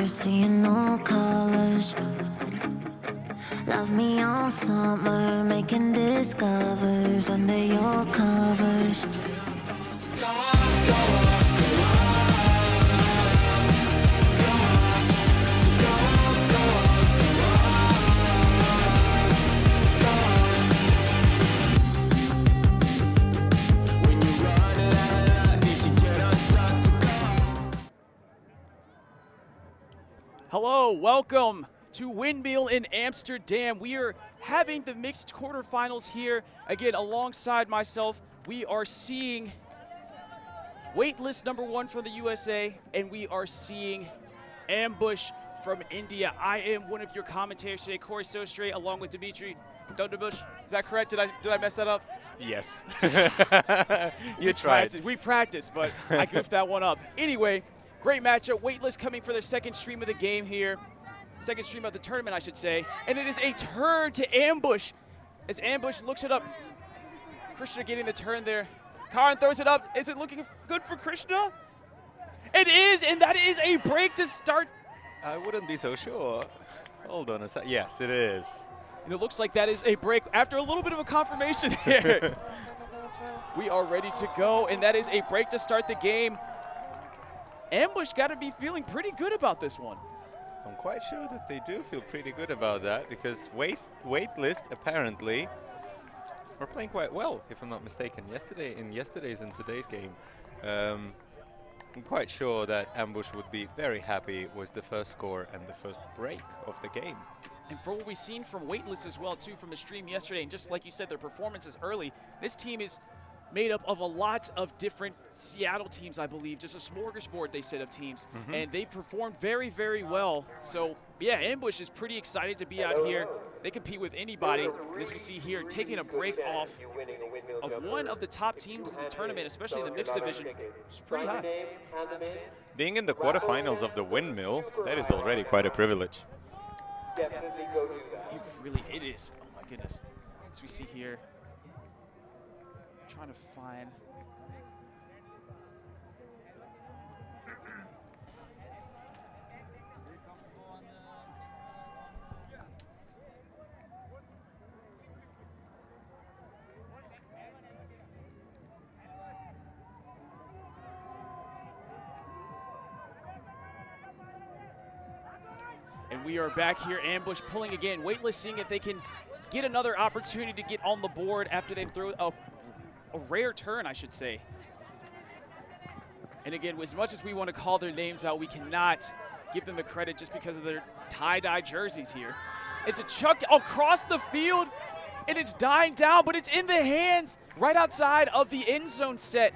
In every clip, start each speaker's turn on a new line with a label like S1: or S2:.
S1: summer, seeing no colors. Love me all summer, making discovers under your covers.
S2: Hello, welcome to Windmill in Amsterdam. We are having the mixed quarterfinals here. Again, alongside myself, we are seeing Waitlist #1 from the USA, and we are seeing Ambush from India. I am one of your commentators today, Corey Sostre, along with Dmitriy Doroshenko. Is that correct? Did I mess that up?
S3: Yes. You tried.
S2: We practiced, but I goofed that one up. Anyway, great matchup. Waitlist coming for their second stream of the game here. Second stream of the tournament, I should say. And it is a turn to Ambush. As Ambush looks it up. Krishna getting the turn there. Karan throws it up. Is it looking good for Krishna? It is, and that is a break to start.
S3: I wouldn't be so sure. Hold on a sec. Yes, it is.
S2: And it looks like that is a break after a little bit of a confirmation here. We are ready to go, and that is a break to start the game. Ambush got to be feeling pretty good about this one.
S3: I'm quite sure that they do feel pretty good about that because Waitlist apparently are playing quite well, if I'm not mistaken. Yesterday's and today's game, I'm quite sure that Ambush would be very happy with the first score and the first break of the game.
S2: And for what we've seen from Waitlist as well, too, from the stream yesterday, and just like you said, their performances early, this team is made up of a lot of different Seattle teams, I believe, just a smorgasbord, they said, of teams. And they performed very, very well. So, yeah, Ambush is pretty excited to be out here. They compete with anybody. And as we see here, taking a break off of one of the top teams in the tournament, especially in the mixed division, which is pretty high.
S3: Being in the quarterfinals of the Windmill, that is already quite a privilege.
S2: It is. Oh, my goodness. As we see here, trying to find. And we are back here, Ambush pulling again. Waitlist seeing if they can get another opportunity to get on the board after they throw a rare turn, I should say. And again, as much as we want to call their names out, we cannot give them the credit just because of their tie-dye jerseys here. It's a chuck across the field, and it's dying down, but it's in the hands right outside of the end zone set.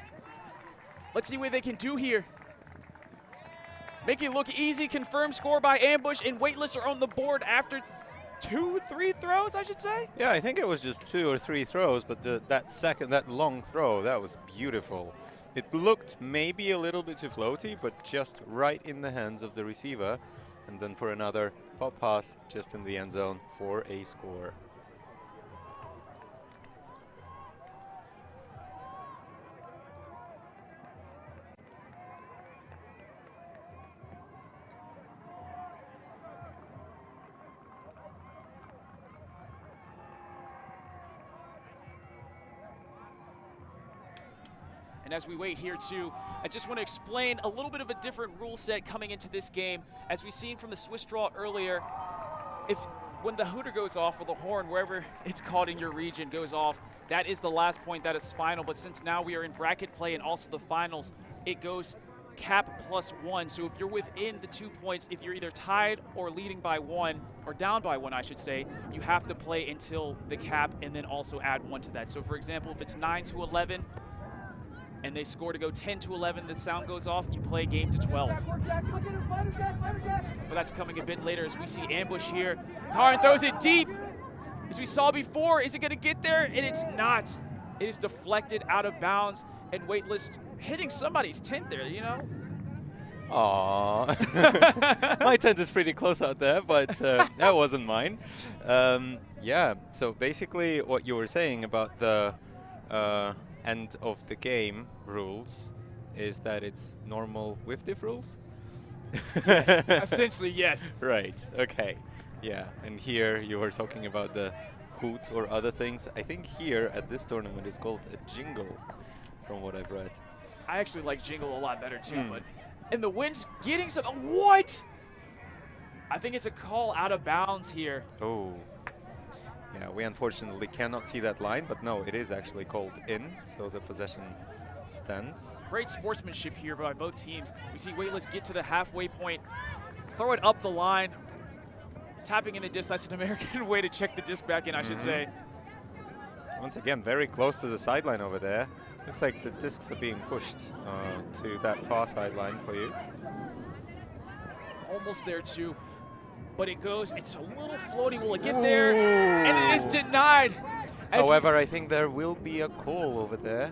S2: Let's see what they can do here. Make it look easy, confirmed score by Ambush, and Waitlist are on the board after 2-3 throws, I should say?
S3: Yeah, I think it was just 2 or 3 throws, but that long throw, that was beautiful. It looked maybe a little bit too floaty, but just right in the hands of the receiver. And then for another pop pass just in the end zone for a score.
S2: And as we wait here too, I just want to explain a little bit of a different rule set coming into this game. As we've seen from the Swiss draw earlier, when the hooter goes off, or the horn, wherever it's called in your region, goes off, that is the last point, that is final. But since now we are in bracket play and also the finals, it goes cap +1. So if you're within the 2 points, if you're either tied or leading by 1, or down by 1, I should say, you have to play until the cap and then also add 1 to that. So for example, if it's 9-11, and they score to go 10-11, the sound goes off, you play game to 12. But that's coming a bit later as we see Ambush here. Karan throws it deep. As we saw before, is it gonna get there? And it's not. It is deflected out of bounds, and Waitlist hitting somebody's tent there, you know?
S3: Aww. My tent is pretty close out there, but that wasn't mine. Yeah, so basically what you were saying about the end of the game rules is that it's normal with diff rules.
S2: Yes, essentially, yes.
S3: Right, okay. Yeah, and here you were talking about the hoot or other things. I think here at this tournament it's called a jingle, from what I've read.
S2: I actually like Jingle a lot better too, but and the wind's getting some. What? I think it's a call out of bounds here.
S3: Oh. Yeah, we unfortunately cannot see that line, but no, it is actually called in, so the possession stands.
S2: Great sportsmanship here by both teams. We see Waitlist get to the halfway point, throw it up the line, tapping in the disc. That's an American way to check the disc back in, I should say.
S3: Once again, very close to the sideline over there. Looks like the discs are being pushed to that far sideline for you.
S2: Almost there too, but it goes, it's a little floating. Will it get there? And it is denied.
S3: However, I think there will be a call over there.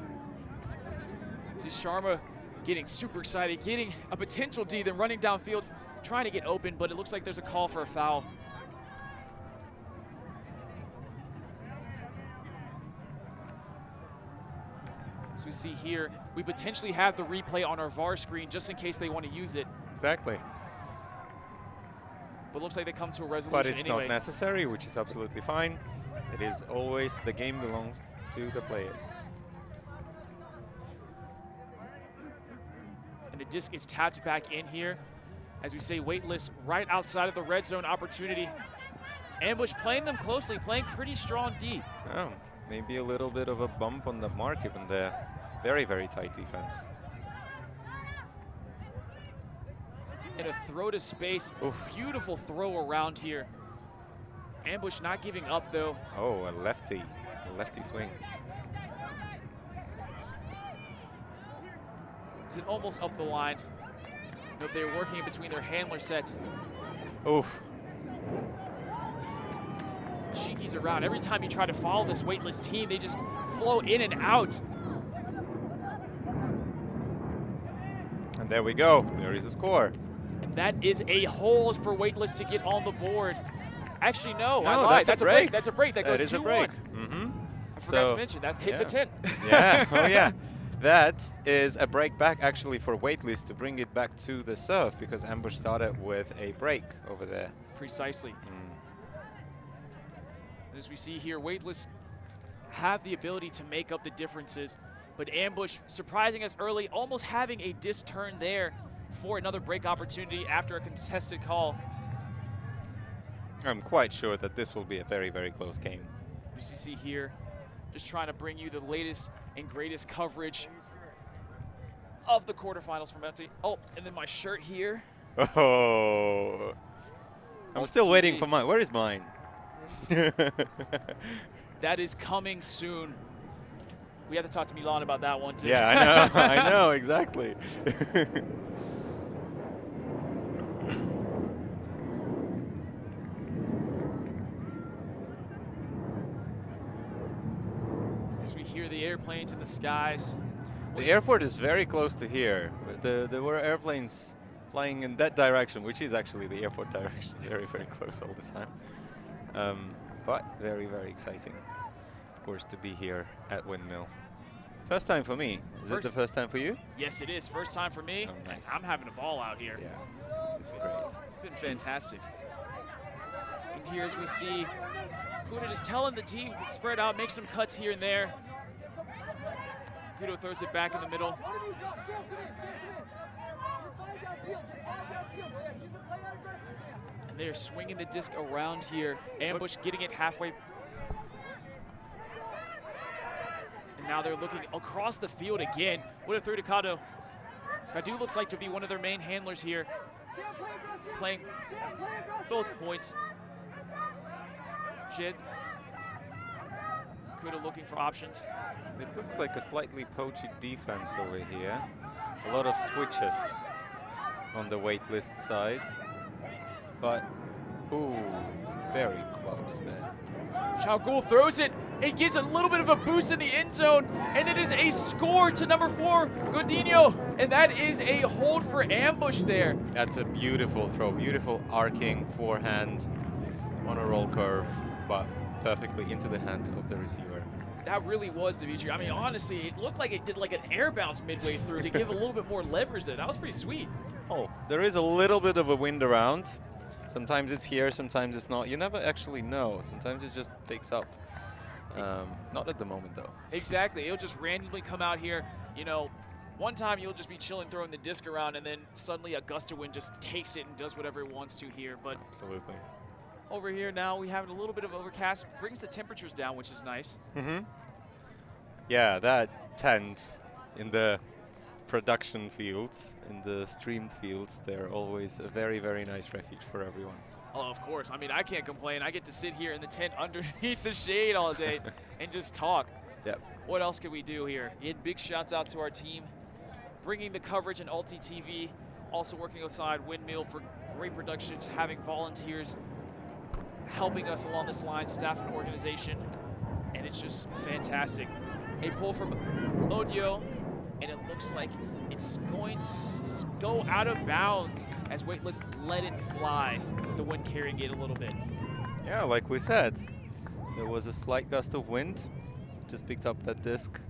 S2: See Sharma getting super excited, getting a potential D, then running downfield, trying to get open, but it looks like there's a call for a foul. As we see here, we potentially have the replay on our VAR screen just in case they want to use it.
S3: Exactly.
S2: But looks like they come to a resolution
S3: But it's
S2: anyway.
S3: not necessary, which is absolutely fine. It is always, the game belongs to the players.
S2: And the disc is tapped back in here. As we say, Waitlist right outside of the red zone opportunity. Ambush playing them closely, playing pretty strong D.
S3: Oh, maybe a little bit of a bump on the mark even there. Very, very tight defense.
S2: And a throw to space.
S3: Oof.
S2: Beautiful throw around here. Ambush not giving up though.
S3: Oh, a lefty swing.
S2: It's almost up the line. You know, if they were working in between their handler sets.
S3: Oof.
S2: Shiki's around. Every time you try to follow this Waitlist team, they just flow in and out.
S3: And there we go. There is a score.
S2: And that is a hold for Waitlist to get on the board. Actually, no, I
S3: No,
S2: lied.
S3: that's a break.
S2: That's a break. That goes 2-1.
S3: That is a break.
S2: I forgot to mention that hit the 10.
S3: Yeah. Oh yeah. That is a break back actually for Waitlist to bring it back to the serve because Ambush started with a break over there.
S2: Precisely. As we see here, Waitlist have the ability to make up the differences, but Ambush surprising us early, almost having a disc turn there for another break opportunity after a contested call.
S3: I'm quite sure that this will be a very, very close game.
S2: As you see here, just trying to bring you the latest and greatest coverage of the quarterfinals from Empty. Oh, and then my shirt here.
S3: Oh, I'm still waiting for mine. Where is mine?
S2: That is coming soon. We have to talk to Milan about that one too.
S3: Yeah, I know. I know, exactly.
S2: As we hear the airplanes in the skies.
S3: The airport is very close to here. There were airplanes flying in that direction, which is actually the airport direction. Very, very close all the time. But very, very exciting, of course, to be here at Windmill. First time for me. Is it the first time for you?
S2: Yes, it is. First time for me.
S3: Oh, nice.
S2: I'm having a ball out here.
S3: Yeah, it's great.
S2: It's been fantastic. And here as we see Kudo just telling the team to spread out, make some cuts here and there. Kudo throws it back in the middle. And they're swinging the disc around here. Ambush getting it halfway. And now they're looking across the field again. What a throw to Kado. Kadu looks like to be one of their main handlers here. Playing both points. Jid. Kudo looking for options.
S3: It looks like a slightly poachy defense over here. A lot of switches on the Waitlist side. But, ooh, very close there.
S2: Chaugul throws it. It gets a little bit of a boost in the end zone, and it is a score to number 4, Godinho. And that is a hold for Ambush there.
S3: That's a beautiful throw, beautiful arcing forehand on a roll curve, but perfectly into the hand of the receiver.
S2: That really was Dmitriy. I mean, honestly, it looked like it did like an air bounce midway through to give a little bit more leverage there. That was pretty sweet.
S3: Oh, there is a little bit of a wind around. Sometimes it's here, sometimes it's not. You never actually know. Sometimes it just takes up. Not at the moment, though.
S2: Exactly. It'll just randomly come out here. You know, one time you'll just be chilling, throwing the disc around, and then suddenly a gust of wind just takes it and does whatever it wants to here. But
S3: absolutely.
S2: Over here now, we have a little bit of overcast. Brings the temperatures down, which is nice.
S3: Mm-hmm. Yeah, that tent in the production fields, in the streamed fields, they're always a very, very nice refuge for everyone.
S2: Oh, of course. I mean, I can't complain. I get to sit here in the tent underneath the shade all day and just talk.
S3: Yep.
S2: What else can we do here? Again, big shouts out to our team, bringing the coverage in Ulti TV, also working outside Windmill for great production, having volunteers helping us along this line, staff and organization, and it's just fantastic. A pull from Odio, and it looks like it's going to go out of bounds as Waitlist let it fly, with the wind carrying it a little bit.
S3: Yeah, like we said, there was a slight gust of wind, just picked up that disc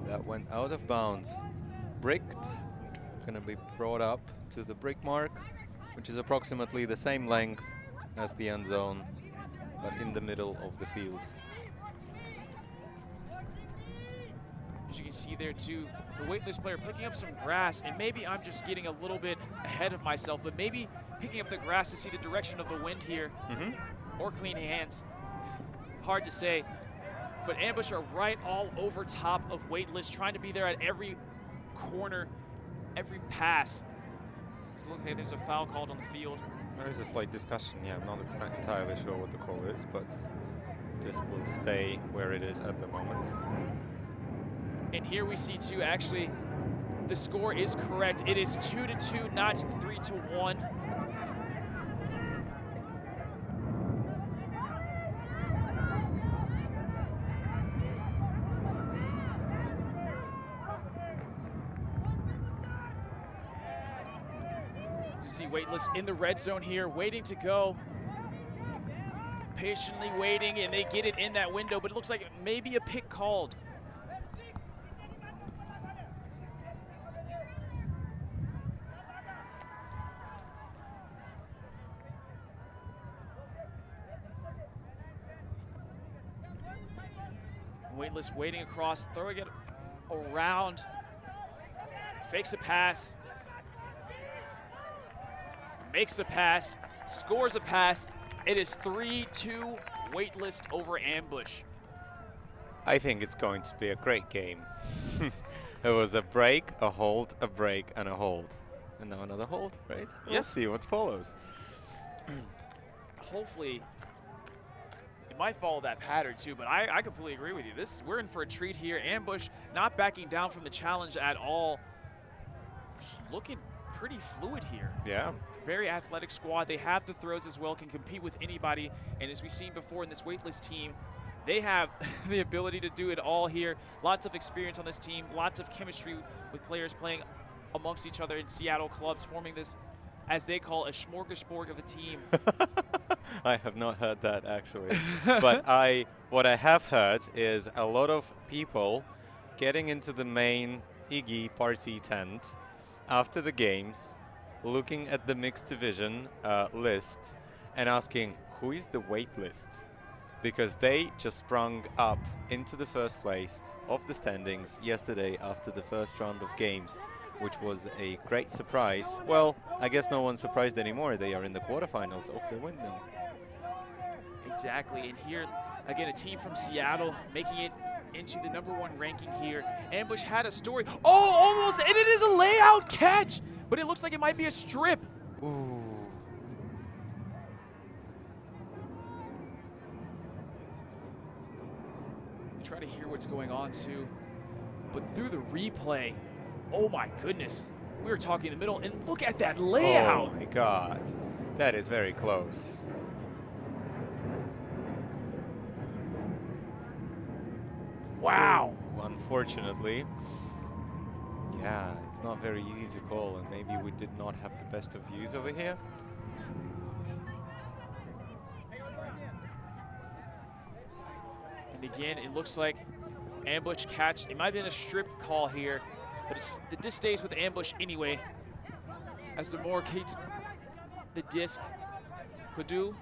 S3: that went out of bounds. Bricked, gonna be brought up to the brick mark, which is approximately the same length as the end zone, but in the middle of the field.
S2: As you can see there too, the Waitlist player picking up some grass, and maybe I'm just getting a little bit ahead of myself, but maybe picking up the grass to see the direction of the wind here, or clean hands. Hard to say, but Ambush are right all over top of Waitlist, trying to be there at every corner, every pass. It looks like there's a foul called on the field.
S3: There is a slight discussion, yeah, I'm not entirely sure what the call is, but disc will stay where it is at the moment.
S2: And here we see too, actually, the score is correct. It is 2-2, not 3-1. You see Waitlist in the red zone here, waiting to go. Patiently waiting, and they get it in that window, but it looks like maybe a pick called. Waitlist waiting across, throwing it around, fakes a pass, makes a pass, scores a pass. It is 3-2 Waitlist over Ambush.
S3: I think it's going to be a great game. It was a break, a hold, a break, and a hold. And now another hold, right? We'll
S2: Yes.
S3: see what follows.
S2: Hopefully, it might follow that pattern too, but I completely agree with you. We're in for a treat here. Ambush not backing down from the challenge at all. Just looking pretty fluid here.
S3: Yeah.
S2: Very athletic squad. They have the throws as well, can compete with anybody. And as we've seen before in this Waitlist team, they have the ability to do it all here. Lots of experience on this team, lots of chemistry with players playing amongst each other in Seattle clubs, forming this, as they call, a smorgasbord of a team.
S3: I have not heard that actually. But what I have heard is a lot of people getting into the main Iggy party tent after the games, looking at the mixed division list and asking, who is the Waitlist? Because they just sprung up into the first place of the standings yesterday after the first round of games, which was a great surprise. Well, I guess no one's surprised anymore. They are in the quarterfinals of the Windmill.
S2: Exactly, and here, again, a team from Seattle making it into the #1 ranking here. Ambush had a story. Oh, almost, and it is a layout catch, but it looks like it might be a strip.
S3: Ooh.
S2: Try to hear what's going on too, but through the replay, oh my goodness, we were talking in the middle, and look at that layout.
S3: Oh my God, that is very close.
S2: Wow.
S3: Ooh, unfortunately, yeah, it's not very easy to call, and maybe we did not have the best of views over here.
S2: And again, it looks like Ambush catch. It might have been a strip call here, but the disc stays with Ambush anyway. as the Morri keeps the disc. Kudu.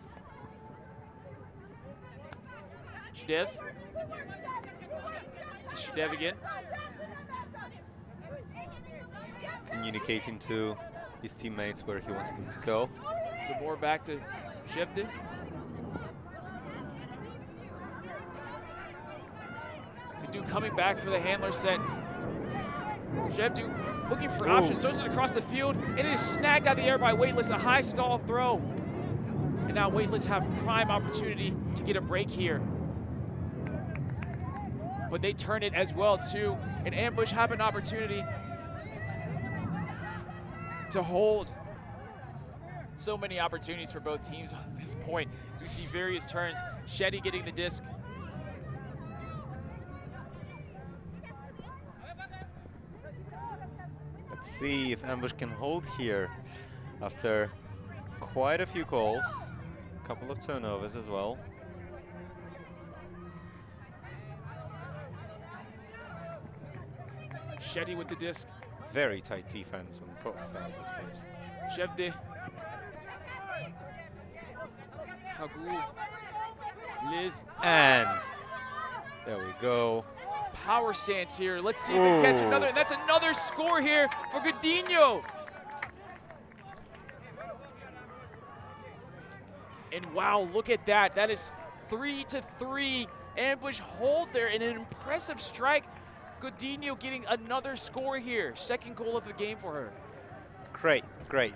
S2: Shdev. To Shdev again.
S3: Communicating to his teammates where he wants them to go.
S2: More back to Shevde. Kudu coming back for the handler set. Shevde looking for options, throws it across the field, and it is snagged out of the air by Waitlist, a high stall throw. And now Waitlist have prime opportunity to get a break here. But they turn it as well too. And Ambush have an opportunity to hold. So many opportunities for both teams on this point as we see various turns. Shetty getting the disc.
S3: Let's see if Ambush can hold here after quite a few calls, a couple of turnovers as well.
S2: Shetty with the disc.
S3: Very tight defense on both sides, of course.
S2: Shevde. Kagul. Liz.
S3: And there we go.
S2: Power stance here. Let's see if they can catch another. And that's another score here for Godinho. And wow, look at that. That is 3-3. Ambush hold there and an impressive strike. Godinho getting another score here. Second goal of the game for her.
S3: Great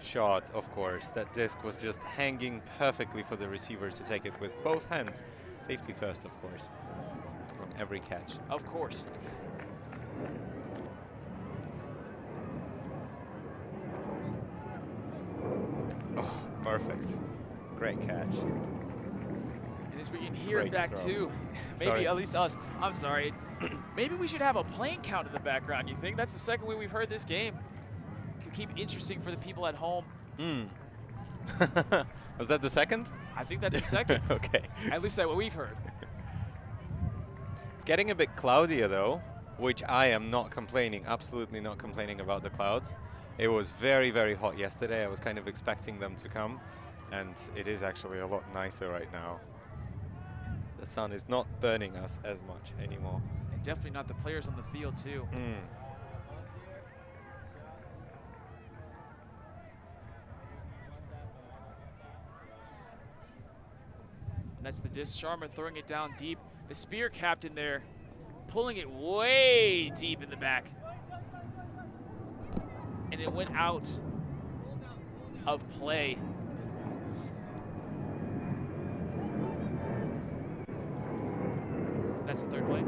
S3: shot, of course. That disc was just hanging perfectly for the receiver to take it with both hands. Safety first, of course, on every catch.
S2: Of course.
S3: Oh, perfect. Great catch.
S2: And as we can hear it
S3: Great
S2: back
S3: throw.
S2: too, maybe
S3: Sorry.
S2: at least us. I'm sorry. Maybe we should have a playing count in the background, you think? That's the second way we've heard this game. Could keep interesting for the people at home.
S3: Was that the second?
S2: I think that's the second.
S3: Okay.
S2: At least that's what we've heard.
S3: It's getting a bit cloudier though, which I am not complaining, absolutely not complaining about the clouds. It was very, very hot yesterday. I was kind of expecting them to come, and it is actually a lot nicer right now. The sun is not burning us as much anymore.
S2: And definitely not the players on the field too. And that's the disc. Sharma throwing it down deep. The spear captain there, pulling it way deep in the back. And it went out of play. That's the third play.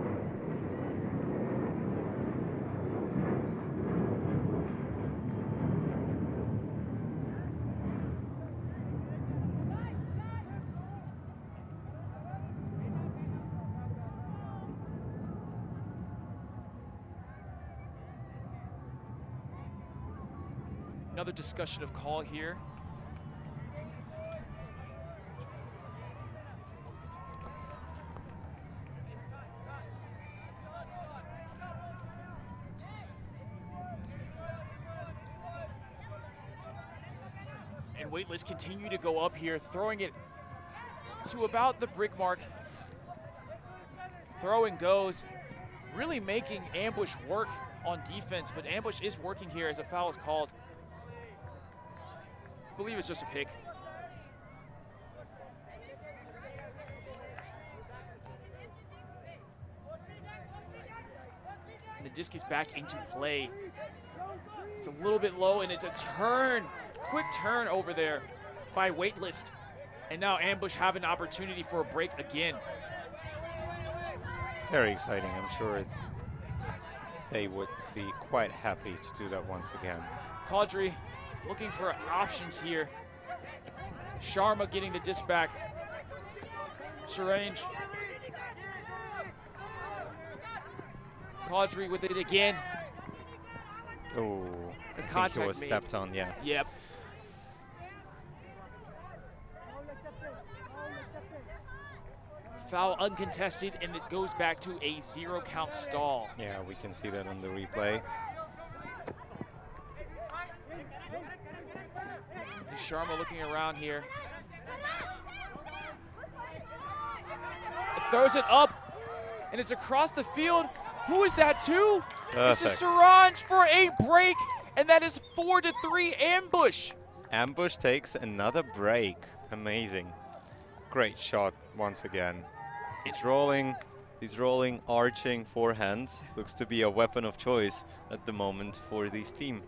S2: Another discussion of call here. And Waitlist continue to go up here, throwing it to about the brick mark. Throw and goes, really making Ambush work on defense, but Ambush is working here as a foul is called. I believe it's just a pick. And the disc is back into play. It's a little bit low, and it's a turn, quick turn over there by Waitlist. And now Ambush have an opportunity for a break again.
S3: Very exciting. I'm sure they would be quite happy to do that once again.
S2: Caudry looking for options here. Sharma getting the disc back. Syrange. Caudry with it again.
S3: Oh,
S2: The
S3: I think
S2: contact
S3: he was
S2: made.
S3: stepped on, yeah.
S2: Yep. Foul uncontested, and it goes back to a 0 count stall.
S3: Yeah, we can see that on the replay.
S2: And Sharma looking around here. Throws it up, and it's across the field. Who is that to? This is Saranj for a break, and that is 4-3 ambush.
S3: Ambush takes another break. Amazing. Great shot once again. He's rolling, arching forehands. Looks to be a weapon of choice at the moment for this team.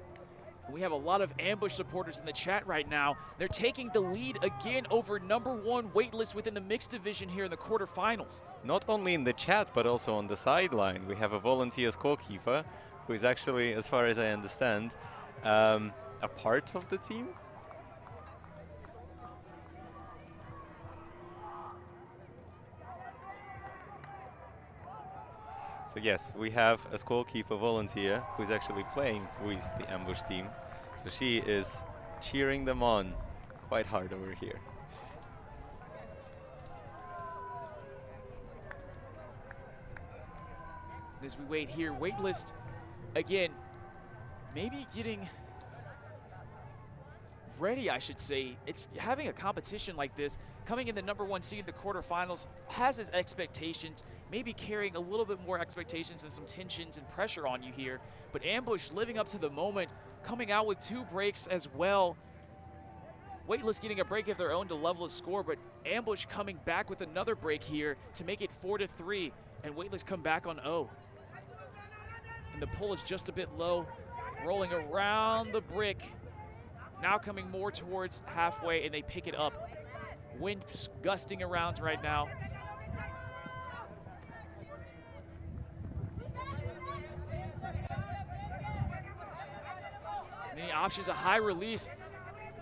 S2: We have a lot of ambush supporters in the chat right now. They're taking the lead again over #1 Waitlist within the mixed division here in the quarterfinals.
S3: Not only in the chat, but also on the sideline. We have a volunteer scorekeeper who is actually, as far as I understand, a part of the team. So yes, we have a scorekeeper volunteer who's actually playing with the ambush team. So she is cheering them on quite hard over here.
S2: As we wait here, Waitlist, again, maybe getting ready, I should say. It's having a competition like this, coming in the #1 seed in the quarterfinals, has its expectations, maybe carrying a little bit more expectations and some tensions and pressure on you here. But Ambush living up to the moment, coming out with 2 breaks as well. Waitlist getting a break of their own to level the score, but Ambush coming back with another break here to make it 4-3, and Waitlist come back on 0. And the pull is just a bit low, rolling around the brick. Now coming more towards halfway, and they pick it up. Wind gusting around right now. Many options, a high release.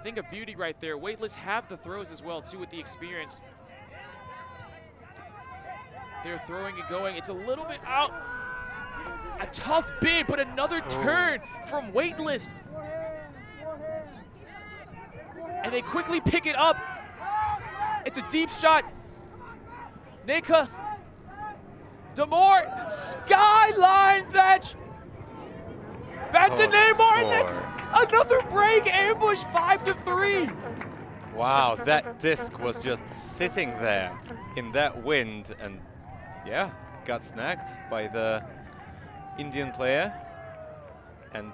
S2: Think of beauty right there. Waitlist have the throws as well, too, with the experience. They're throwing and going. It's a little bit out. A tough bid, but another turn from Waitlist. And they quickly pick it up. It's a deep shot. Nika. Demore. Skyline fetch. Back to Neymar. And that's another break. Ambush 5-3.
S3: Wow, that disc was just sitting there in that wind. And yeah, got snagged by the Indian player. And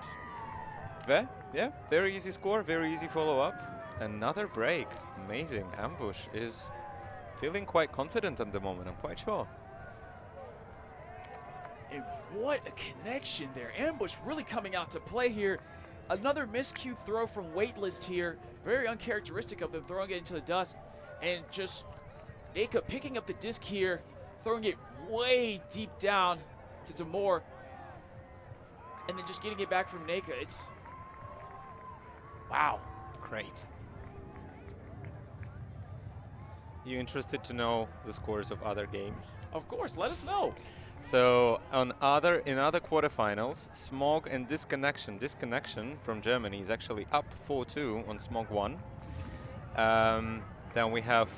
S3: very easy score, very easy follow-up. Another break. Amazing. Ambush is feeling quite confident at the moment, I'm quite sure.
S2: And what a connection there. Ambush really coming out to play here. Another miscue throw from Waitlist here. Very uncharacteristic of them, throwing it into the dust. And just Nika picking up the disc here, throwing it way deep down to Demore. And then just getting it back from Nika. It's, wow.
S3: Great. You interested to know the scores of other games?
S2: Of course, let us know.
S3: So in other quarterfinals, Smog and Disconnection. Disconnection from Germany is actually up 4-2 on Smog 1. Then we have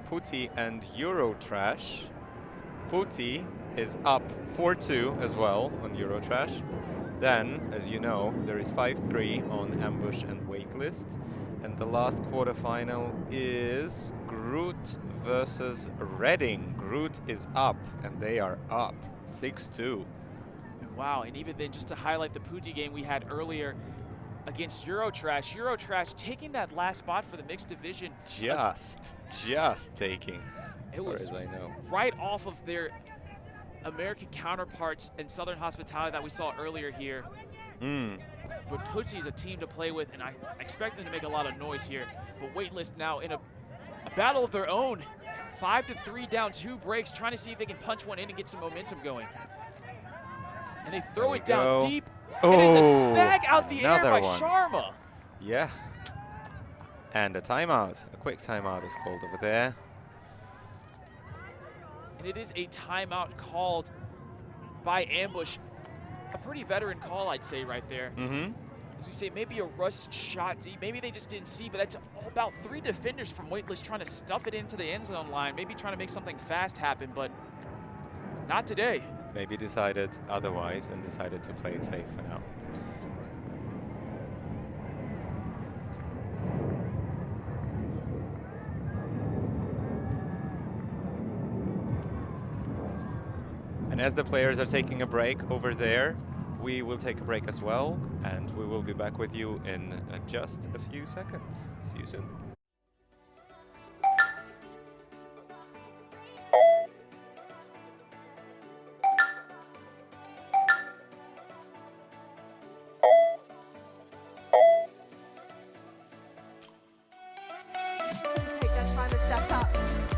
S3: Putty and Eurotrash. Putty is up 4-2 as well on Eurotrash. Then, as you know, there is 5-3 on Ambush and Waitlist. And the last quarterfinal is Groot versus Reading. Groot is up, and they are up 6-2.
S2: Wow, and even then, just to highlight the Putty game we had earlier against Eurotrash. Eurotrash taking that last spot for the mixed division.
S3: Just taking, as far as I know.
S2: Right off of their American counterparts in Southern Hospitality that we saw earlier here. But Putty is a team to play with, and I expect them to make a lot of noise here. But Waitlist now in a battle of their own. 5-3 down, 2 breaks, trying to see if they can punch one in and get some momentum going. And they throw it down deep, and it's a snag out the air by Sharma.
S3: Yeah. And a timeout. A quick timeout is called over there.
S2: And it is a timeout called by Ambush. A pretty veteran call, I'd say, right there. As we say, maybe a rush shot deep. Maybe they just didn't see, but that's about 3 defenders from Waitlist trying to stuff it into the end zone line. Maybe trying to make something fast happen, but not today.
S3: Maybe decided otherwise and decided to play it safe for now. And as the players are taking a break over there, we will take a break as well, and we will be back with you in just a few seconds. See you soon.
S4: Take that time to step up,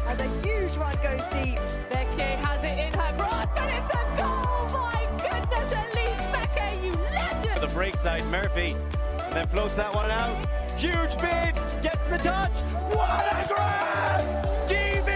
S4: and a huge one goes deep. Becky has it in her cross, and it's a goal! My goodness, at least Becky, you legend!
S5: The break side, Murphy, and then floats that one out. Huge bid, gets the touch. What a grab! DV!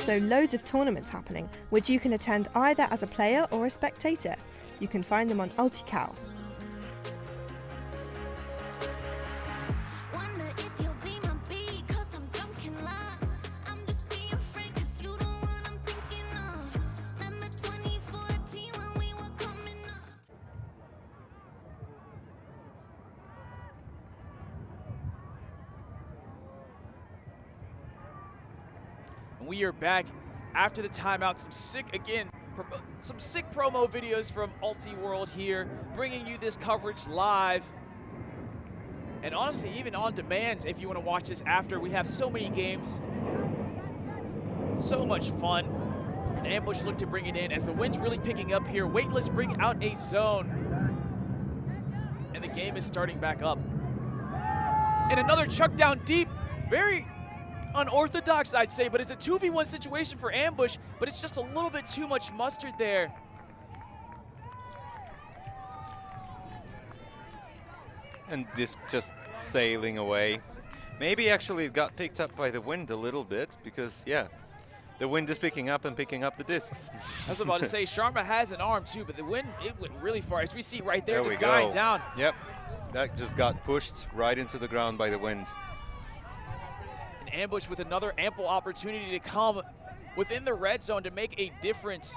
S6: So loads of tournaments happening, which you can attend either as a player or a spectator. You can find them on Ultical.
S1: Wonder if you'll be my bee, 'cause I'm drunk in love. I'm just being frank, 'cause you the one I'm thinking of. Remember 2014 when we were coming up.
S2: And we are back after the timeout. Some sick promo videos from Ulti World here, bringing you this coverage live. And honestly, even on demand, if you want to watch this after, we have so many games. So much fun. And Ambush look to bring it in as the wind's really picking up here. Waitlist bring out a zone. And the game is starting back up. And another chuck down deep. Very unorthodox, I'd say, but it's a 2v1 situation for Ambush, but it's just a little bit too much mustard there.
S3: And this just sailing away. Maybe actually it got picked up by the wind a little bit, because yeah, the wind is picking up the discs.
S2: I was about to say, Sharma has an arm too, but the wind, it went really far. As we see right there,
S3: There
S2: just
S3: we
S2: dying
S3: go.
S2: down.
S3: Yep, that just got pushed right into the ground by the wind.
S2: And Ambush with another ample opportunity to come within the red zone to make a difference.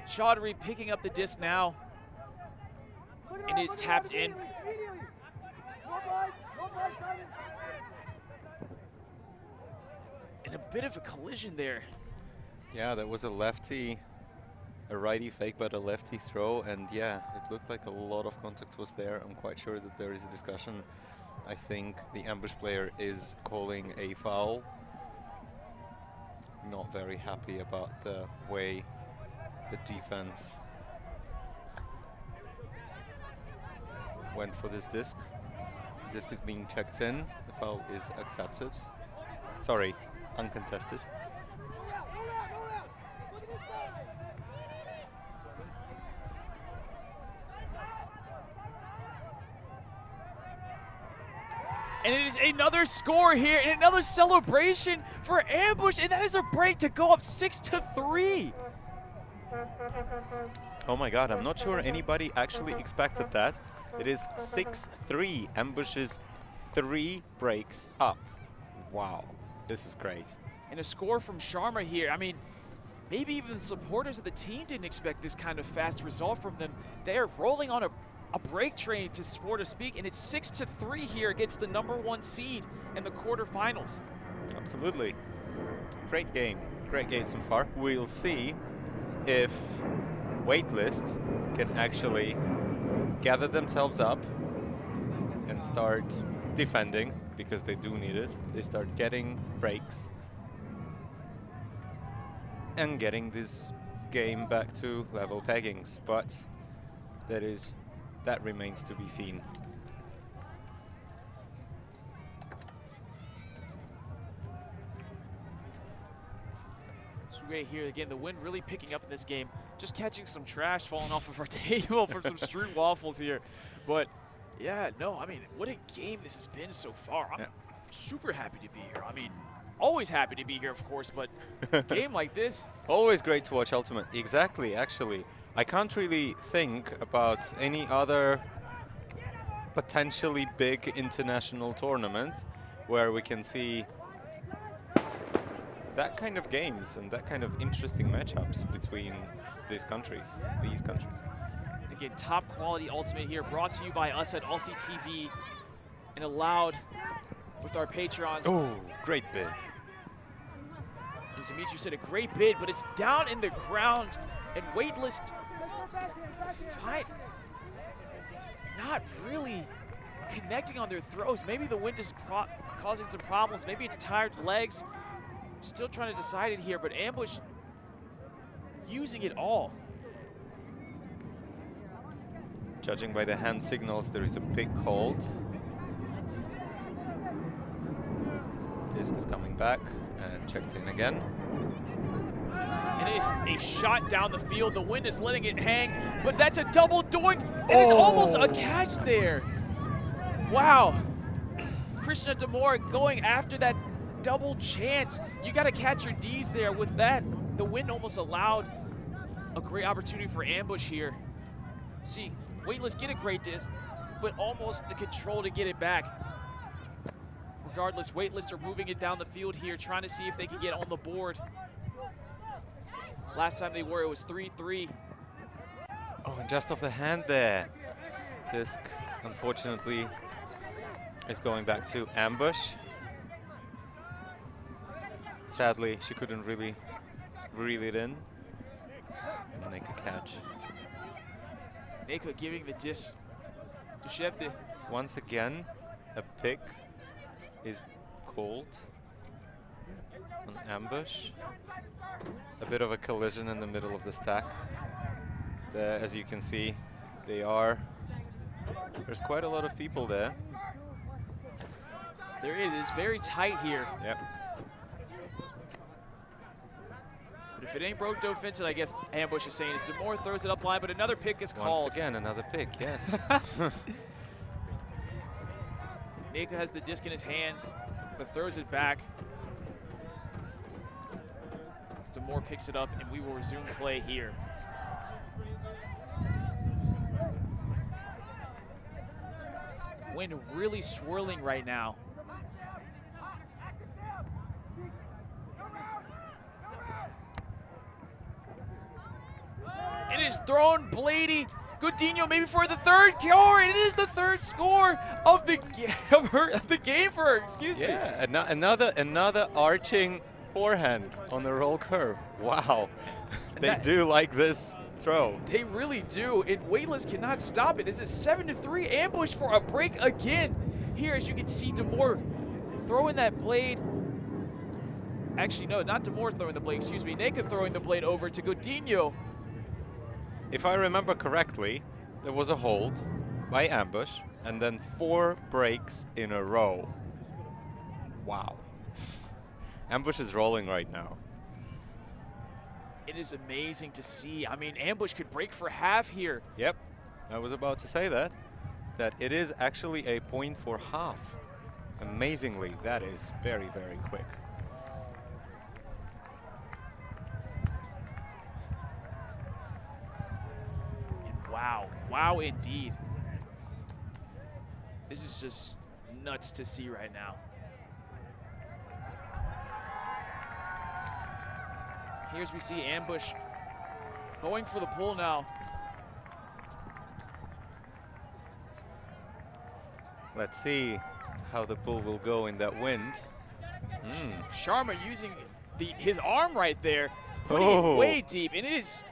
S2: Chaudhary picking up the disc now. And it is tapped in. And a bit of a collision there.
S3: Yeah, that was a righty fake, but a lefty throw, and yeah, it looked like a lot of contact was there. I'm quite sure that there is a discussion. I think the Ambush player is calling a foul. Not very happy about the way the defense went for this disc. Disc is being checked in. The foul is accepted. Sorry, uncontested.
S2: And it is another score here and another celebration for Ambush, and that is a break to go up 6-3.
S3: Oh my god, I'm not sure anybody actually expected that. It is 6-3. Ambush's 3 breaks up. Wow, this is great.
S2: And a score from Sharma here. I mean, maybe even the supporters of the team didn't expect this kind of fast result from them. They are rolling on a break train, to speak, and it's 6-3 here against the #1 seed in the quarterfinals.
S3: Absolutely. Great game so far. We'll see if Waitlist can actually gather themselves up and start defending, because they do need it. They start getting breaks and getting this game back to level peggings, but that remains to be seen.
S2: So right here, again, the wind really picking up in this game. Just catching some trash falling off of our table from some street waffles here. But yeah, no, I mean, what a game this has been so far. I'm super happy to be here. I mean, always happy to be here, of course, but a game like this.
S3: Always great to watch Ultimate. Exactly, actually. I can't really think about any other potentially big international tournament where we can see that kind of games and that kind of interesting matchups between these countries.
S2: Again, top quality Ultimate here, brought to you by us at Ulti TV and allowed with our Patreons.
S3: Oh, great bid.
S2: As Dmitriy said, a great bid, but it's down in the ground, and Waitlist not really connecting on their throws. Maybe the wind is causing some problems. Maybe it's tired legs. Still trying to decide it here, but Ambush using it all.
S3: Judging by the hand signals, there is a pick called. Disc is coming back and checked in again.
S2: It is a shot down the field. The wind is letting it hang, but that's a double doink. And it's almost a catch there. Wow. Krishna Damore going after that double chance. You got to catch your D's there with that. The wind almost allowed a great opportunity for Ambush here. See, Waitlist get a great disc, but almost the control to get it back. Regardless, Waitlist are moving it down the field here, trying to see if they can get on the board. Last time they were, it was 3-3.
S3: Oh, and just off the hand there. Disc, unfortunately, is going back to Ambush. Sadly, she couldn't really reel it in and make a catch.
S2: Neko giving the disc to Shevde.
S3: Once again, a pick is called on Ambush. A bit of a collision in the middle of the stack. There, as you can see, there's quite a lot of people there.
S2: There is, it's very tight here.
S3: Yep.
S2: But if it ain't broke, don't fence it, I guess Ambush is saying. As Damore throws it up line, but another pick is called.
S3: Once again, another pick, yes.
S2: Neko has the disc in his hands, but throws it back. Damore picks it up, and we will resume play here. Wind really swirling right now. It is thrown, Blady. Godinho maybe for the third score. It is the third score of the game for her. Excuse me.
S3: Yeah, another arching forehand on the roll curve. Wow, they do like this throw.
S2: They really do. And Waitlist cannot stop it. This is 7-3 Ambush for a break again. Here, as you can see, Damore throwing that blade. Actually, no, not Damore throwing the blade. Excuse me, Neko throwing the blade over to Godinho.
S3: If I remember correctly, there was a hold by Ambush and then 4 breaks in a row. Wow. Ambush is rolling right now.
S2: It is amazing to see. I mean, Ambush could break for half here.
S3: Yep, I was about to say that it is actually a point for half. Amazingly, that is very, very quick.
S2: Wow, wow indeed. This is just nuts to see right now. Here's we see Ambush going for the pull now.
S3: Let's see how the pull will go in that wind.
S2: Sharma using his arm right there, putting it way deep, and it's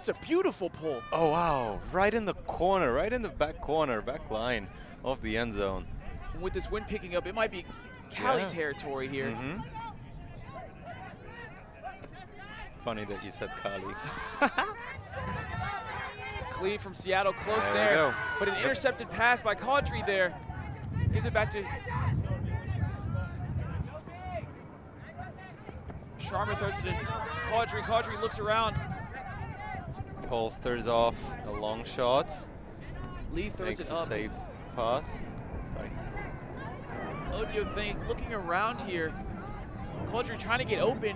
S2: a beautiful pull.
S3: Oh wow, right in the corner, right in the back corner, back line of the end zone.
S2: And with this wind picking up, it might be Cali territory here.
S3: Funny that you said Kali.
S2: Cleve from Seattle, close
S3: There we
S2: there.
S3: go.
S2: But an intercepted pass by Caudry there. Gives it back to Sharma, throws it in Caudry. Caudry looks around.
S3: Holsters off a long shot.
S2: Lee throws
S3: Makes
S2: it
S3: a
S2: up.
S3: safe pass. Sorry.
S2: Odio thing looking around here. Caudry trying to get open.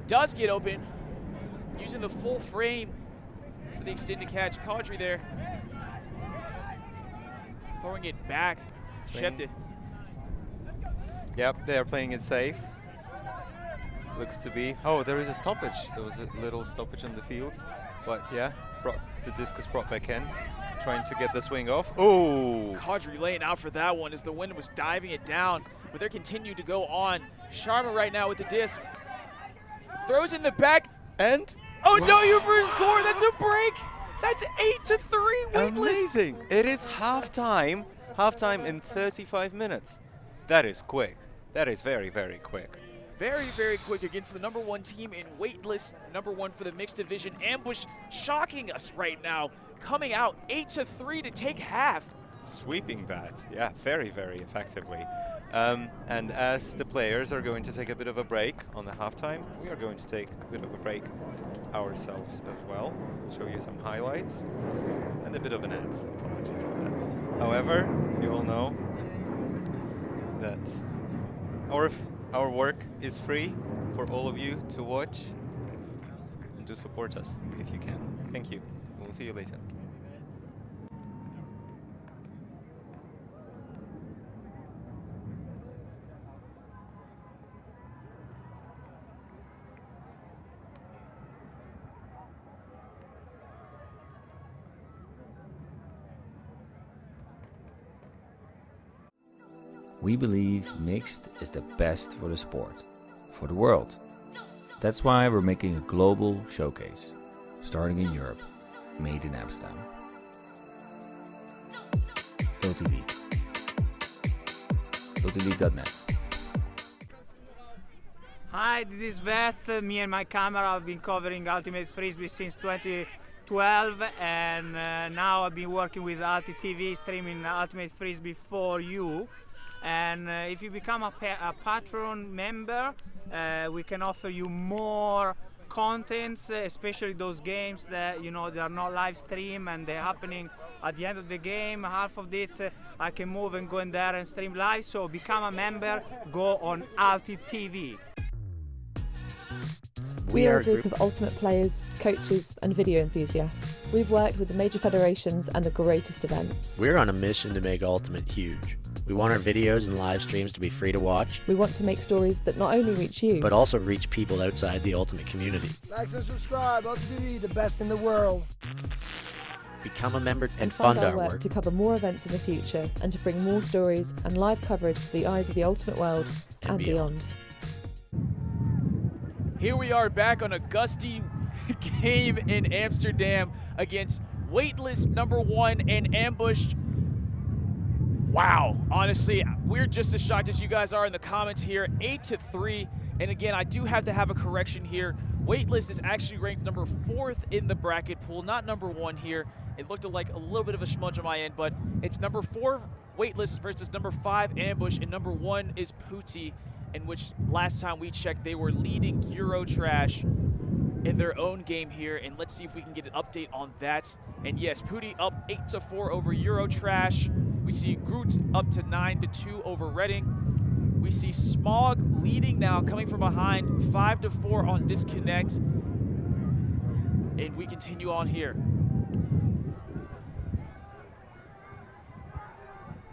S2: Does get open. Using the full frame for the extended catch. Caudry there. Throwing it back.
S3: Swing.
S2: Shevde.
S3: Yep, they're playing it safe. looks to be. Oh, there is a stoppage. There was a little stoppage on the field. But yeah, the discus brought back in, trying to get the swing off. Oh!
S2: Kadri laying out for that one as the wind was diving it down, but they're continuing to go on. Sharma right now with the disc. Throws in the back.
S3: And?
S2: Oh no, you first score, that's a break! That's 8-3, Waitlist.
S3: Amazing! It is halftime. Halftime in 35 minutes. That is quick. That is very, very quick.
S2: Very, very quick against the #1 team in Waitlist, #1 for the mixed division. Ambush shocking us right now, coming out 8-3 to take half.
S3: Sweeping that, yeah, very, very effectively. And as the players are going to take a bit of a break on the halftime, we are going to take a bit of a break ourselves as well. Show you some highlights and a bit of an ads. Apologies for that. However, you all know that our work is free for all of you to watch and to support us if you can. Thank you. We'll see you later.
S7: We believe mixed is the best for the sport, for the world. That's why we're making a global showcase, starting in Europe, made in Amsterdam. LTV. LTV.net.
S8: Hi, this is Vest. Me and my camera have been covering Ultimate Frisbee since 2012, and now I've been working with Ulti TV, streaming Ultimate Frisbee for you. And if you become a Patreon member, we can offer you more contents, especially those games that they are not live stream and they're happening at the end of the game. Half of it I can move and go in there and stream live. So become a member, go on Ulti TV.
S9: We are a group of ultimate players, coaches and video enthusiasts. We've worked with the major federations and the greatest events.
S10: We're on a mission to make Ultimate huge. We want our videos and live streams to be free to watch.
S9: We want to make stories that not only reach you,
S10: but also reach people outside the Ultimate community.
S11: Like and subscribe, Ultimate TV, the best in the world.
S10: Become a member and
S9: fund
S10: our
S9: work to cover more events in the future and to bring more stories and live coverage to the eyes of the Ultimate world and beyond.
S2: Here we are back on a gusty game in Amsterdam against Waitlist #1 and Ambush. Wow, honestly, we're just as shocked as you guys are in the comments here. 8-3, and again, I do have to have a correction here. Waitlist is actually ranked #4 in the bracket pool, not #1 here. It looked like a little bit of a smudge on my end, but it's #4 Waitlist versus #5 Ambush, and #1 is Pooty, in which last time we checked, they were leading Eurotrash in their own game here, and let's see if we can get an update on that. And yes, Pooty up 8-4 over Eurotrash. We see Groot up to 9-2 over Reading. We see Smog leading now, coming from behind, 5-4 on Disconnect. And we continue on here.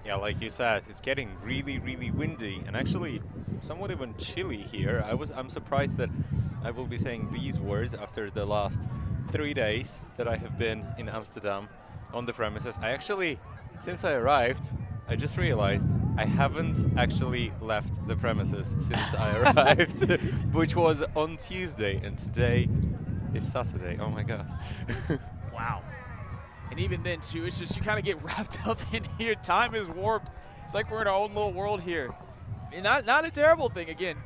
S3: Yeah, like you said, it's getting really, really windy and actually somewhat even chilly here. I'm surprised that I will be saying these words after the last 3 days that I have been in Amsterdam on the premises. Since I arrived, I just realized I haven't actually left the premises since I arrived, which was on Tuesday, and today is Saturday. Oh my God.
S2: Wow. And even then, too, it's just you kind of get wrapped up in here. Time is warped. It's like we're in our own little world here. And not a terrible thing, again.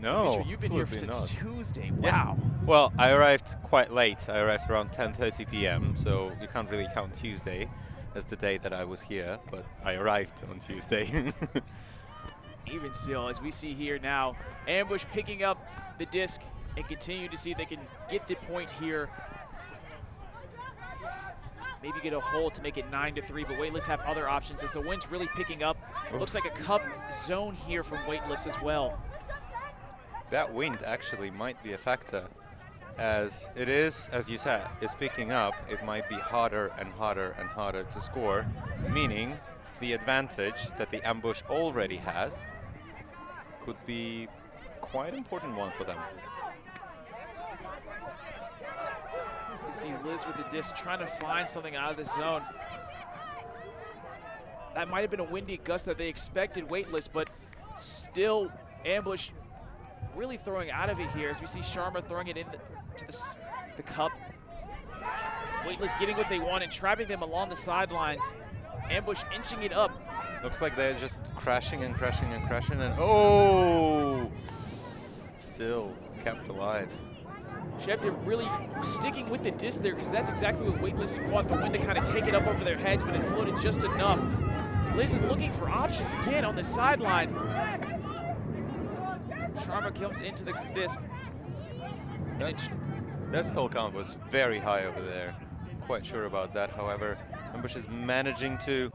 S3: No,
S2: Sure, you've been here since Tuesday.
S3: Yeah.
S2: Wow.
S3: Well, I arrived quite late. I arrived around 10:30 p.m., so you can't really count Tuesday as the day that I was here, but I arrived on Tuesday.
S2: Even still, as we see here now, Ambush picking up the disc and continue to see if they can get the point here. Maybe get a hole to make it 9-3, but Waitlist have other options as the wind's really picking up. Looks like a cup zone here from Waitlist as well.
S3: That wind actually might be a factor, as it is, as you said, is picking up. It might be harder and harder and harder to score, meaning the advantage that the Ambush already has could be quite important one for them.
S2: You see Liz with the disc trying to find something out of the zone. That might have been a windy gust that they expected, Waitlist, but still Ambush really throwing out of it here as we see Sharma throwing it into the cup. Waitlist getting what they want and trapping them along the sidelines. Ambush inching it up.
S3: Looks like they're just crashing and crashing and crashing and oh! Still kept alive.
S2: Shepter really sticking with the disc there because that's exactly what Waitlist want, the wind to kind of take it up over their heads, but it floated just enough. Liz is looking for options again on the sideline. Sharma comes into the disc.
S3: That stall count was very high over there. Quite sure about that, however. Ambush is managing to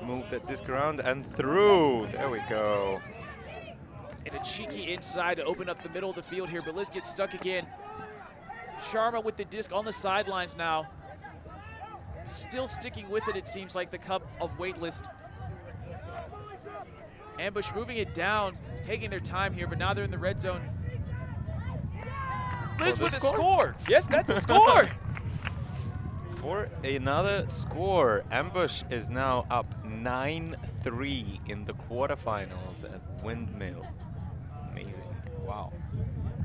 S3: move that disc around and through. There we go.
S2: And a cheeky inside to open up the middle of the field here, but Liz gets stuck again. Sharma with the disc on the sidelines now. Still sticking with it, it seems like, the cup of Waitlist. Ambush moving it down, taking their time here, but now they're in the red zone. Liz with a score. Yes, that's a score.
S3: For another score, Ambush is now up 9-3 in the quarterfinals at Windmill. Amazing. Wow.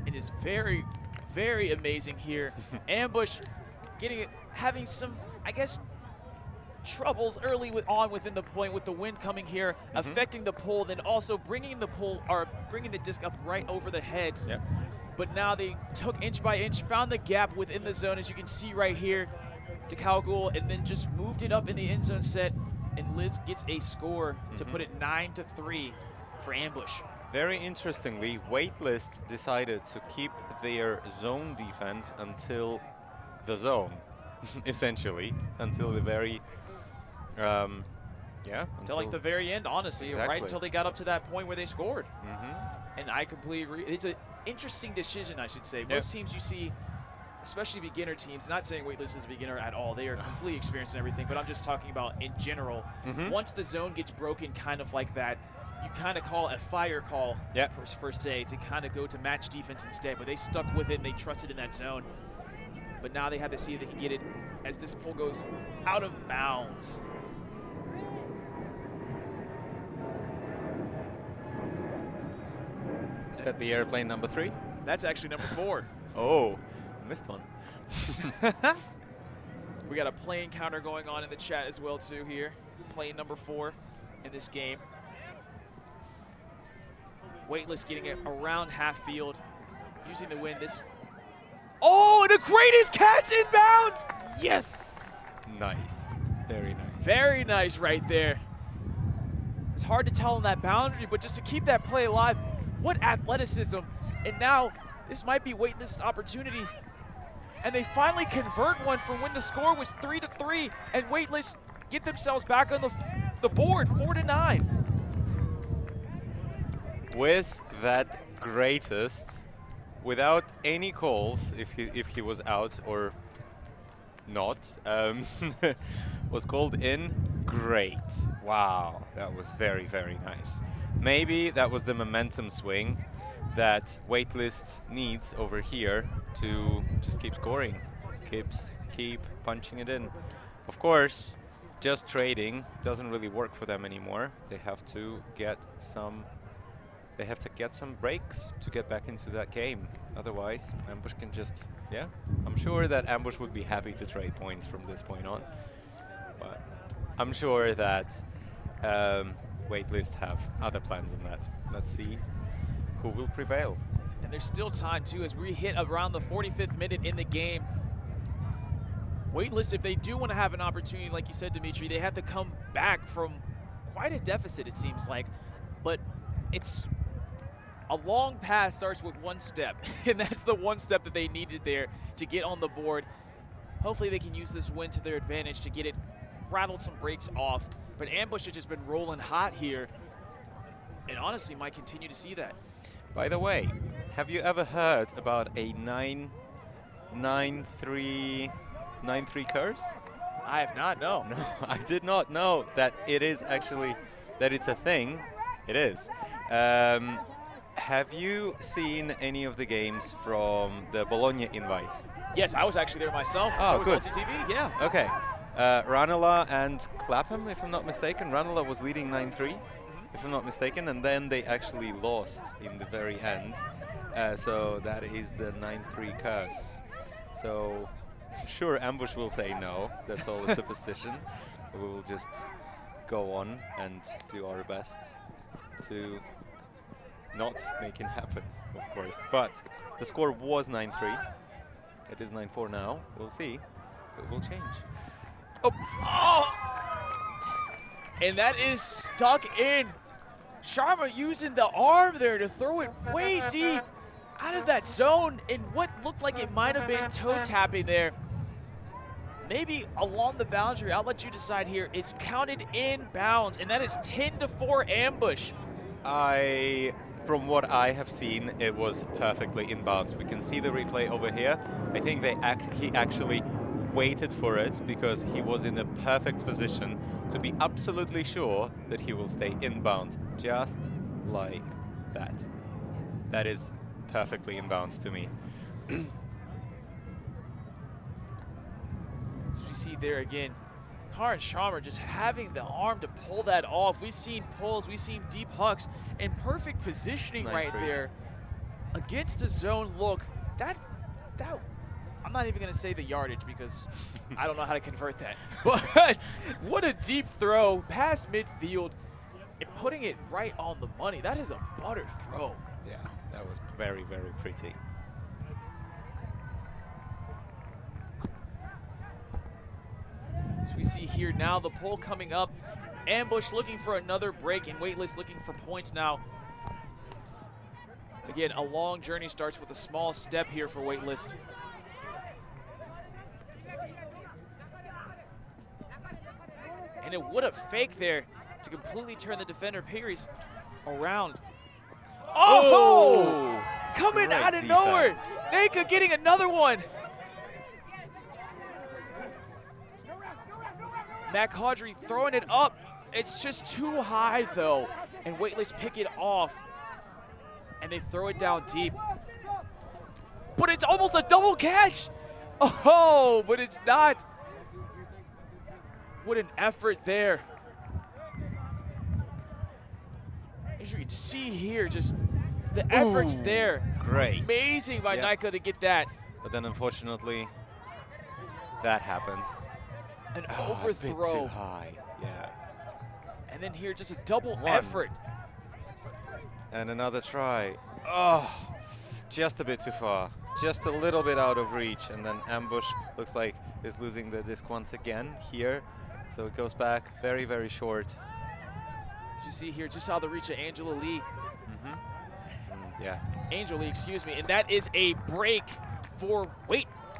S2: It is very, very amazing here. Ambush having some, I guess, troubles early within the point with the wind coming here, affecting the pole, then also bringing the disc up right over the heads.
S3: Yep.
S2: But now they took inch by inch, found the gap within the zone, as you can see right here, to Kalgul, and then just moved it up in the end zone set, and Liz gets a score to put it 9-3 for Ambush.
S3: Very interestingly, Waitlist decided to keep their zone defense until the zone, essentially, until the very,
S2: until like the very end, honestly,
S3: exactly.
S2: right until they got up to that point where they scored. And I completely agree. It's an interesting decision, I should say. Most teams you see, especially beginner teams, not saying Waitlist is a beginner at all, they are completely experienced in everything, but I'm just talking about in general. Once the zone gets broken kind of like that, you kind of call a fire call per se to kind of go to match defense instead, but they stuck with it and they trusted in that zone. But now they have to see if they can get it as this pole goes out of bounds.
S3: Is that the airplane number 3?
S2: That's actually number 4.
S3: Oh, I missed one.
S2: We got a plane counter going on in the chat as well too here. Plane number 4 in this game. Waitlist getting it around half field, using the wind. Oh, the greatest catch inbounds! Yes!
S3: Nice. Very nice.
S2: Very nice right there. It's hard to tell on that boundary, but just to keep that play alive, what athleticism. And now this might be Waitlist's opportunity. And they finally convert one from when the score was 3-3, and Waitlist get themselves back on the board, 4-9.
S3: With that greatest, without any calls, if he was out or not, was called in. Great. Wow, that was very, very nice. Maybe that was the momentum swing that Waitlist needs over here to just keep scoring, keep punching it in. Of course, just trading doesn't really work for them anymore. They have to get some breaks to get back into that game. Otherwise, Ambush can just, I'm sure that Ambush would be happy to trade points from this point on. But I'm sure that Waitlist have other plans than that. Let's see who will prevail.
S2: And there's still time too as we hit around the 45th minute in the game. Waitlist, if they do want to have an opportunity, like you said, Dmitry, they have to come back from quite a deficit, it seems like. But it's a long path starts with one step, and that's the one step that they needed there to get on the board. Hopefully they can use this win to their advantage to get it, rattled some breaks off. But Ambush has just been rolling hot here, and honestly might continue to see that.
S3: By the way, have you ever heard about a 9-3 curse?
S2: I have not, no.
S3: No, I did not know that it is actually, that it's a thing. It is. Have you seen any of the games from the Bologna invite?
S2: Yes, I was actually there myself.
S3: Oh,
S2: so
S3: good.
S2: was LTTV, yeah.
S3: Okay. Ranelagh and Clapham, if I'm not mistaken. Ranelagh was leading 9-3, if I'm not mistaken, and then they actually lost in the very end. So that is the 9-3 curse. So I'm sure Ambush will say no. That's all a superstition. We will just go on and do our best to not make it happen, of course. But the score was 9-3. It is 9-4 now. We'll see. It will change.
S2: Oh! And that is stuck in. Sharma using the arm there to throw it way deep out of that zone in what looked like it might have been toe tapping there. Maybe along the boundary. I'll let you decide here. It's counted in bounds, and that is 10-4 ambush.
S3: From what I have seen, it was perfectly in bounds. We can see the replay over here. I think he actually waited for it because he was in a perfect position to be absolutely sure that he will stay inbound, just like that. That is perfectly in bounds to me.
S2: As we see there again, Karan Sharma just having the arm to pull that off. We've seen pulls, we've seen deep hucks, and perfect positioning right there against the zone look. That I'm not even going to say the yardage because I don't know how to convert that. But what a deep throw past midfield and putting it right on the money. That is a butter throw.
S3: Yeah, that was very, very pretty.
S2: As we see here now, the pull coming up. Ambush looking for another break, and Waitlist looking for points now. Again, a long journey starts with a small step here for Waitlist. And it would have faked there to completely turn the defender Perry's around. Oh! Coming out of nowhere. Neka getting another one. Matt Caudry throwing it up. It's just too high though. And Waitlist pick it off. And they throw it down deep. But it's almost a double catch. Oh, but it's not. What an effort there. As you can see here, just the efforts there.
S3: Great.
S2: Amazing by Neka to get that.
S3: But then unfortunately, that happened.
S2: An overthrow.
S3: A bit too high, yeah.
S2: And then here, just a double effort.
S3: And another try. Oh, just a bit too far. Just a little bit out of reach. And then Ambush looks like is losing the disc once again here. So it goes back very, very short.
S2: As you see here, just saw the reach of Angela Lee.
S3: Yeah.
S2: Angel Lee, excuse me. And that is a break for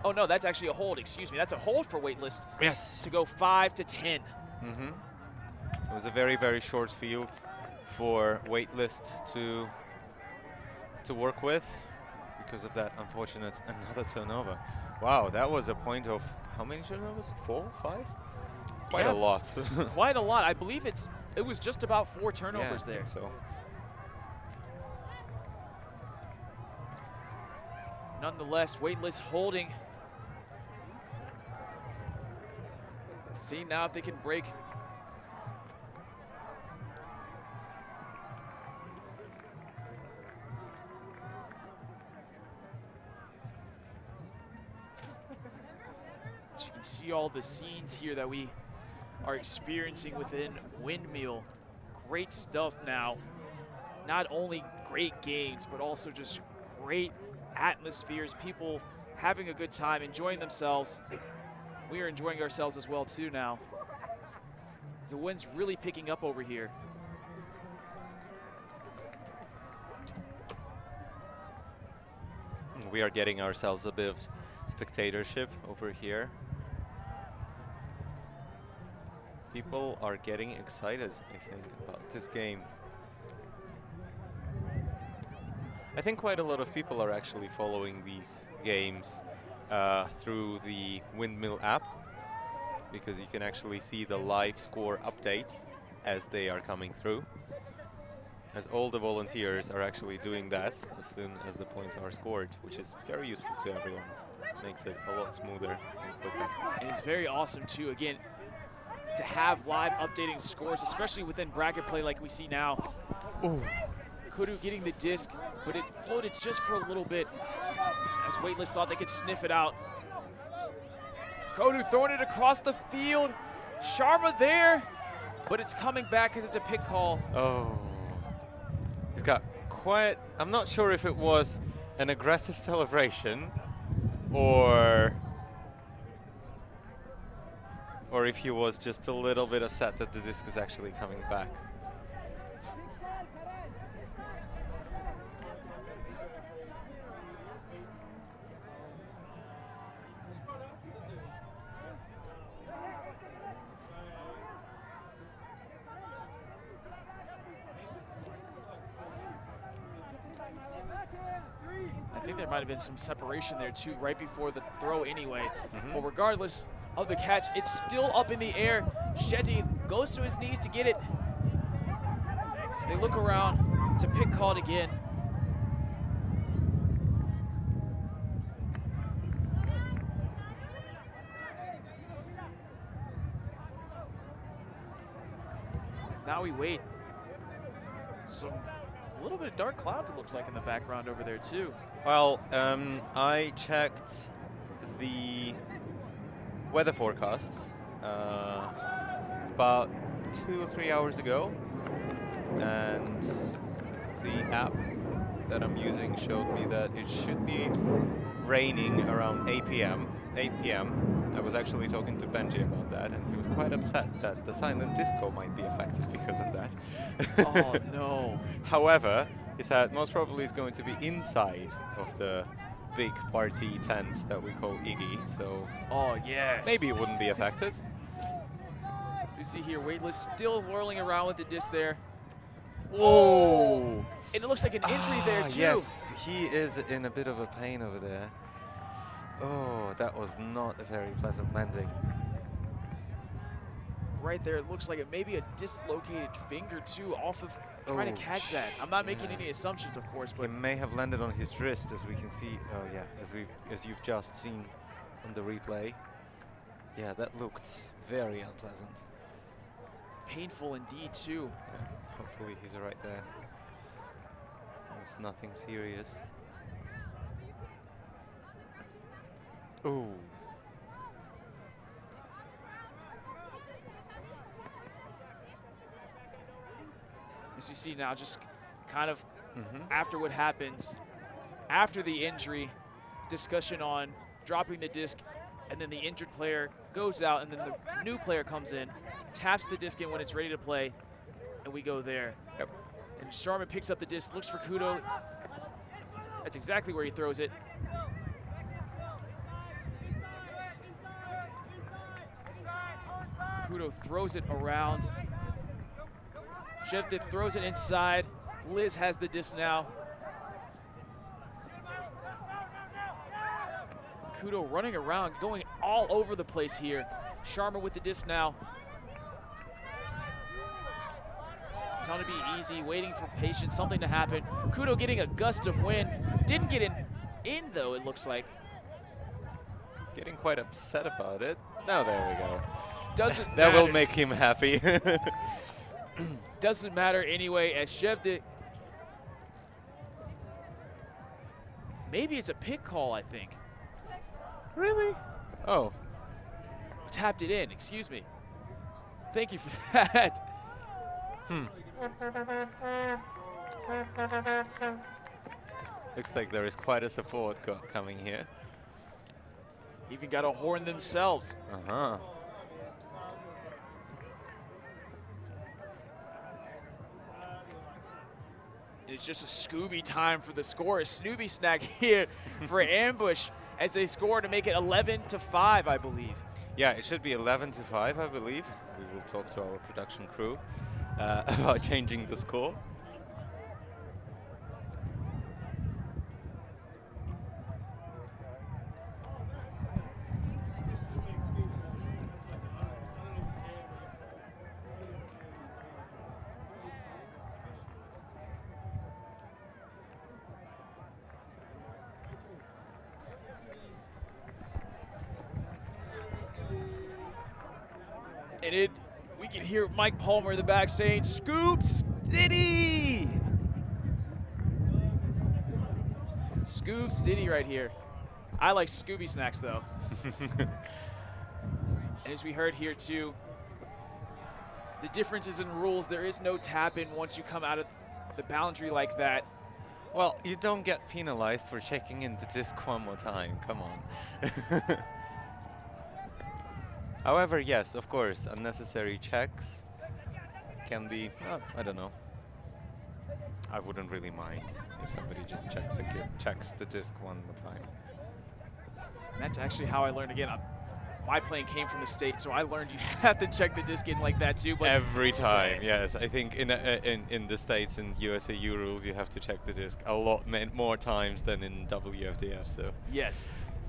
S2: Oh no, that's actually a hold, excuse me. That's a hold for Waitlist.
S3: Yes.
S2: To go 5-10.
S3: It was a very, very short field for Waitlist to work with because of that unfortunate another turnover. Wow, that was a point of how many turnovers? 4, 5? Quite a lot.
S2: Quite a lot. I believe it was just about 4 turnovers there.
S3: I think so.
S2: Nonetheless, Waitlist holding. Let's see now if they can break. As you can see all the scenes here that we are experiencing within Windmill. Great stuff now. Not only great games, but also just great atmospheres, people having a good time, enjoying themselves. We are enjoying ourselves as well too now. The wind's really picking up over here.
S3: We are getting ourselves a bit of spectatorship over here. People are getting excited, I think, about this game. I think quite a lot of people are actually following these games through the Windmill app because you can actually see the live score updates as they are coming through. as all the volunteers are actually doing that as soon as the points are scored, which is very useful to everyone. Makes it a lot smoother and quicker.
S2: And it's very awesome too, again, to have live updating scores, especially within bracket play like we see now.
S3: Ooh.
S2: Kudu getting the disc, but it floated just for a little bit as Waitlist thought they could sniff it out. Kudu throwing it across the field. Sharma there, but it's coming back because it's a pick call.
S3: Oh. He's got quite, I'm not sure if it was an aggressive celebration or if he was just a little bit upset that the disc is actually coming back.
S2: I think there might have been some separation there too, right before the throw anyway. But regardless of the catch, it's still up in the air. Shetty goes to his knees to get it. They look around. It's a pick called again. Now we wait. A little bit of dark clouds, it looks like, in the background over there too.
S3: Well, I checked the weather forecast about 2 or 3 hours ago, and the app that I'm using showed me that it should be raining around 8 p.m. I was actually talking to Benji about that, and he was quite upset that the silent disco might be affected because of that.
S2: Oh no.
S3: However, he said most probably it's going to be inside of the big party tent that we call Iggy, so
S2: oh yes,
S3: maybe it wouldn't be affected.
S2: So you see here, Waitlist still whirling around with the disc there.
S3: Oh!
S2: And it looks like an injury there too.
S3: Yes, he is in a bit of a pain over there. Oh, that was not a very pleasant landing.
S2: Right there, it looks like it may be a dislocated finger too, off of trying to catch that. I'm not making any assumptions, of course, but
S3: it may have landed on his wrist, as we can see. Oh yeah, as you've just seen on the replay. Yeah, that looked very unpleasant.
S2: Painful indeed too.
S3: Yeah, hopefully he's right there. It's nothing serious. Ooh.
S2: As you see now, just kind of after what happens, after the injury, discussion on dropping the disc, and then the injured player goes out, and then the new player comes in, taps the disc in when it's ready to play, and we go there.
S3: Yep.
S2: And Sharma picks up the disc, looks for Kudo. That's exactly where he throws it. Kudo throws it around. Shevdit throws it inside. Liz has the disc now. Kudo running around, going all over the place here. Sharma with the disc now. Trying to be easy, waiting for patience, something to happen. Kudo getting a gust of wind. Didn't get in though, it looks like.
S3: Getting quite upset about it. Now there we go.
S2: Doesn't
S3: that
S2: matter.
S3: will make him happy.
S2: Doesn't matter anyway, as Shevdit. Maybe it's a pick call, I think.
S3: Really? Oh.
S2: Tapped it in, excuse me. Thank you for that.
S3: Looks like there is quite a support coming here.
S2: Even got a horn themselves.
S3: Uh-huh.
S2: It's just a Scooby time for the score. A Snoopy snack here for Ambush as they score to make it 11-5, I believe.
S3: Yeah, it should be 11-5, I believe. We will talk to our production crew about changing the score.
S2: And we can hear Mike Palmer in the back saying, "Scoop City!" Scoop City right here. I like Scooby snacks though. And as we heard here too, the differences in rules, there is no tap in once you come out of the boundary like that.
S3: Well, you don't get penalized for checking in the disc one more time, come on. However, yes, of course, unnecessary checks can be, I don't know. I wouldn't really mind if somebody just checks the disc one more time.
S2: And that's actually how I learned again. My plane came from the States, so I learned you have to check the disc in like that too. But
S3: every time, yes. I think in the States, in USAU rules, you have to check the disc a lot more times than in WFDF. So
S2: yes,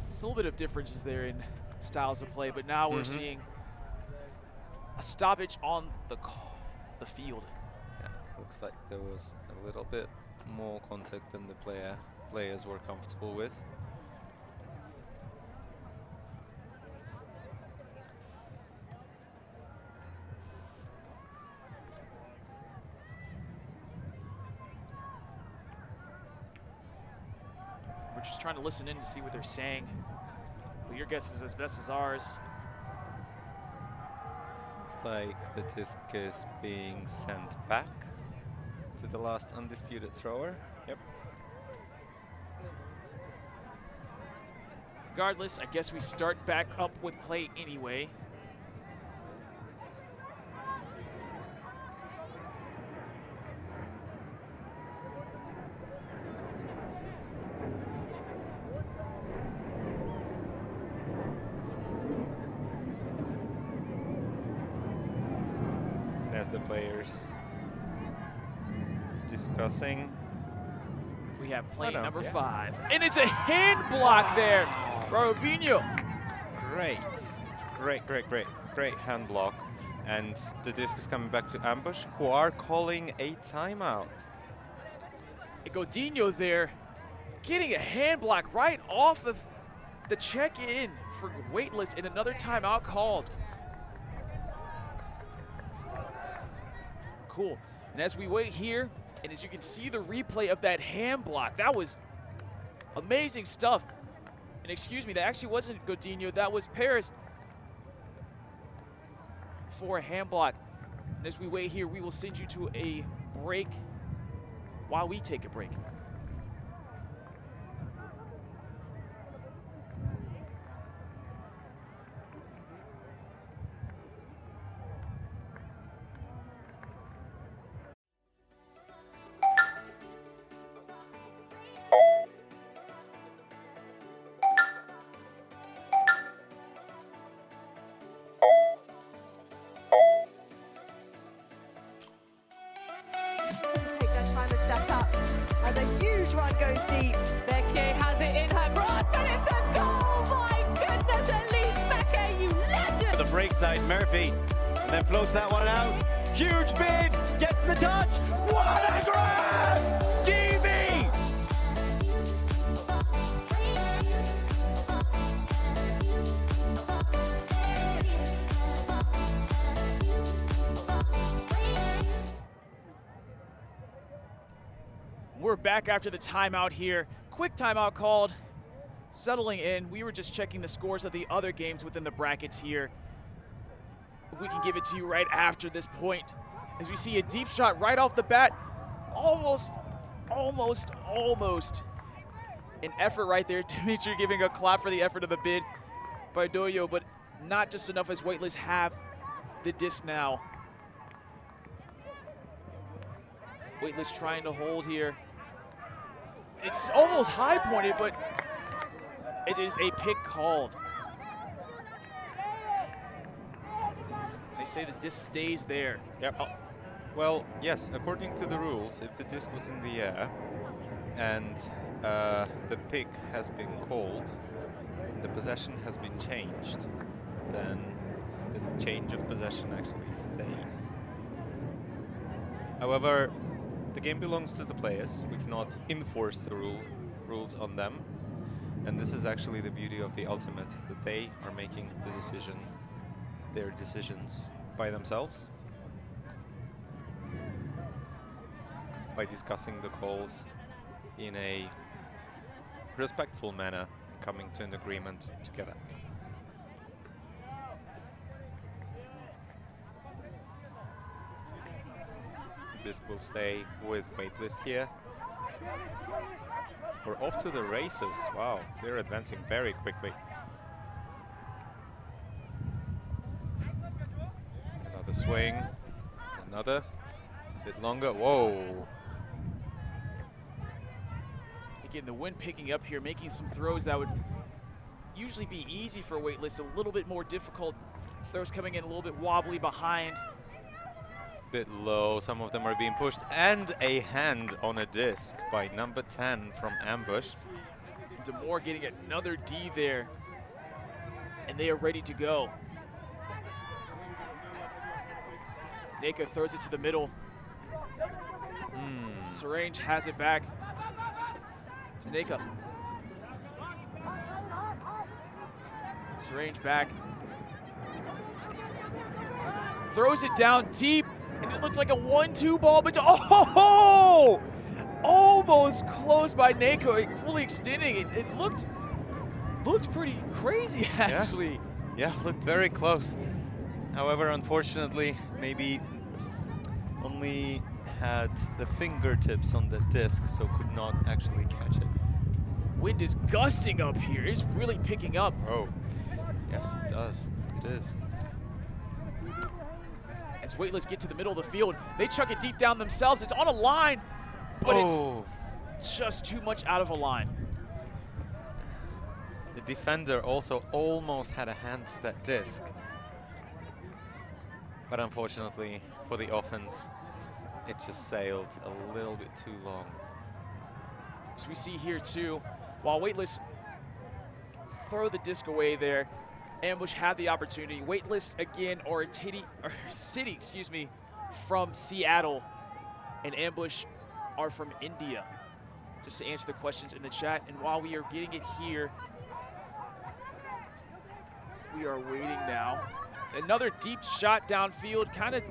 S2: there's a little bit of differences there in styles of play, but now we're seeing a stoppage on the field.
S3: Yeah, looks like there was a little bit more contact than the players were comfortable with.
S2: We're just trying to listen in to see what they're saying. But your guess is as best as ours.
S3: Looks like the disc is being sent back to the last undisputed thrower. Yep.
S2: Regardless, I guess we start back up with play anyway.
S3: As the players discussing.
S2: We have plane number 5. And it's a hand block there. Robinho.
S3: Great hand block. And the disc is coming back to ambush, who are calling a timeout.
S2: Godinho there getting a hand block right off of the check-in for Waitlist, and another timeout called. Cool. And as we wait here, and as you can see the replay of that hand block, that was amazing stuff. And excuse me, that actually wasn't Godinho, that was Paris for a hand block. And as we wait here, we will send you to a break while we take a break.
S5: Side Murphy, and then floats that one out. Huge bid, gets the touch. What a grab! DV!
S2: We're back after the timeout here. Quick timeout called. Settling in, we were just checking the scores of the other games within the brackets here. We can give it to you right after this point. As we see a deep shot right off the bat. Almost. An effort right there. Dmitriy giving a clap for the effort of the bid by Doyo, but not just enough as Waitlist have the disc now. Waitlist trying to hold here. It's almost high pointed, but it is a pick called. They say the disc stays there.
S3: Yep. Oh. Well, yes, according to the rules, if the disc was in the air and the pick has been called and the possession has been changed, then the change of possession actually stays. However, the game belongs to the players. We cannot enforce the rules on them. And this is actually the beauty of the ultimate, that they are making the decision their decisions by themselves, by discussing the calls in a respectful manner and coming to an agreement together. This will stay with Waitlist here. We're off to the races. Wow, they're advancing very quickly. Another swing, another bit longer. Whoa.
S2: Again, the wind picking up here, making some throws that would usually be easy for Waitlist, a little bit more difficult. Throws coming in a little bit wobbly behind.
S3: Bit low, some of them are being pushed, and a hand on a disc by number 10 from Ambush.
S2: Demore getting another D there, and they are ready to go. Nako throws it to the middle. Syrange has it back to Nako. Syrange back. Throws it down deep, and it looks like a 1-2 ball, but oh! Almost close by Nako, fully extending it. It looked pretty crazy, actually.
S3: Yeah, looked very close. However, unfortunately, maybe only had the fingertips on the disc, so could not actually catch it.
S2: Wind is gusting up here. It's really picking up.
S3: Oh, yes, it does. It is.
S2: As Waitlist get to the middle of the field, they chuck it deep down themselves. It's on a line, but it's just too much out of a line.
S3: The defender also almost had a hand to that disc. But unfortunately for the offense, it just sailed a little bit too long.
S2: As we see here too, while Waitlist throw the disc away there, Ambush had the opportunity. Waitlist again, or City, excuse me, from Seattle, and Ambush are from India. Just to answer the questions in the chat, and while we are getting it here, we are waiting now. Another deep shot downfield, kind of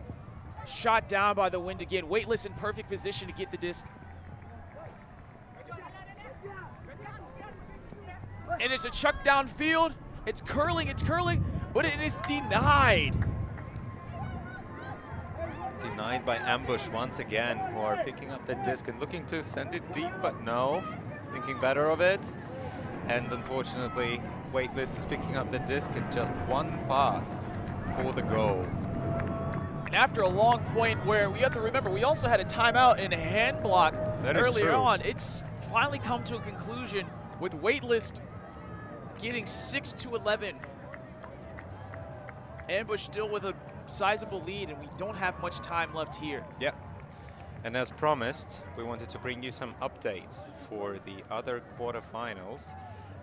S2: shot down by the wind again. Waitlist in perfect position to get the disc. And it's a chuck downfield. It's curling, but it is denied.
S3: Denied by Ambush once again, who are picking up the disc and looking to send it deep, but no, thinking better of it. And unfortunately, Waitlist is picking up the disc in just one pass for the goal.
S2: And after a long point where we have to remember, we also had a timeout and a hand block earlier on. It's finally come to a conclusion with Waitlist getting 6-11. Ambush still with a sizable lead, and we don't have much time left here.
S3: Yeah. And as promised, we wanted to bring you some updates for the other quarterfinals.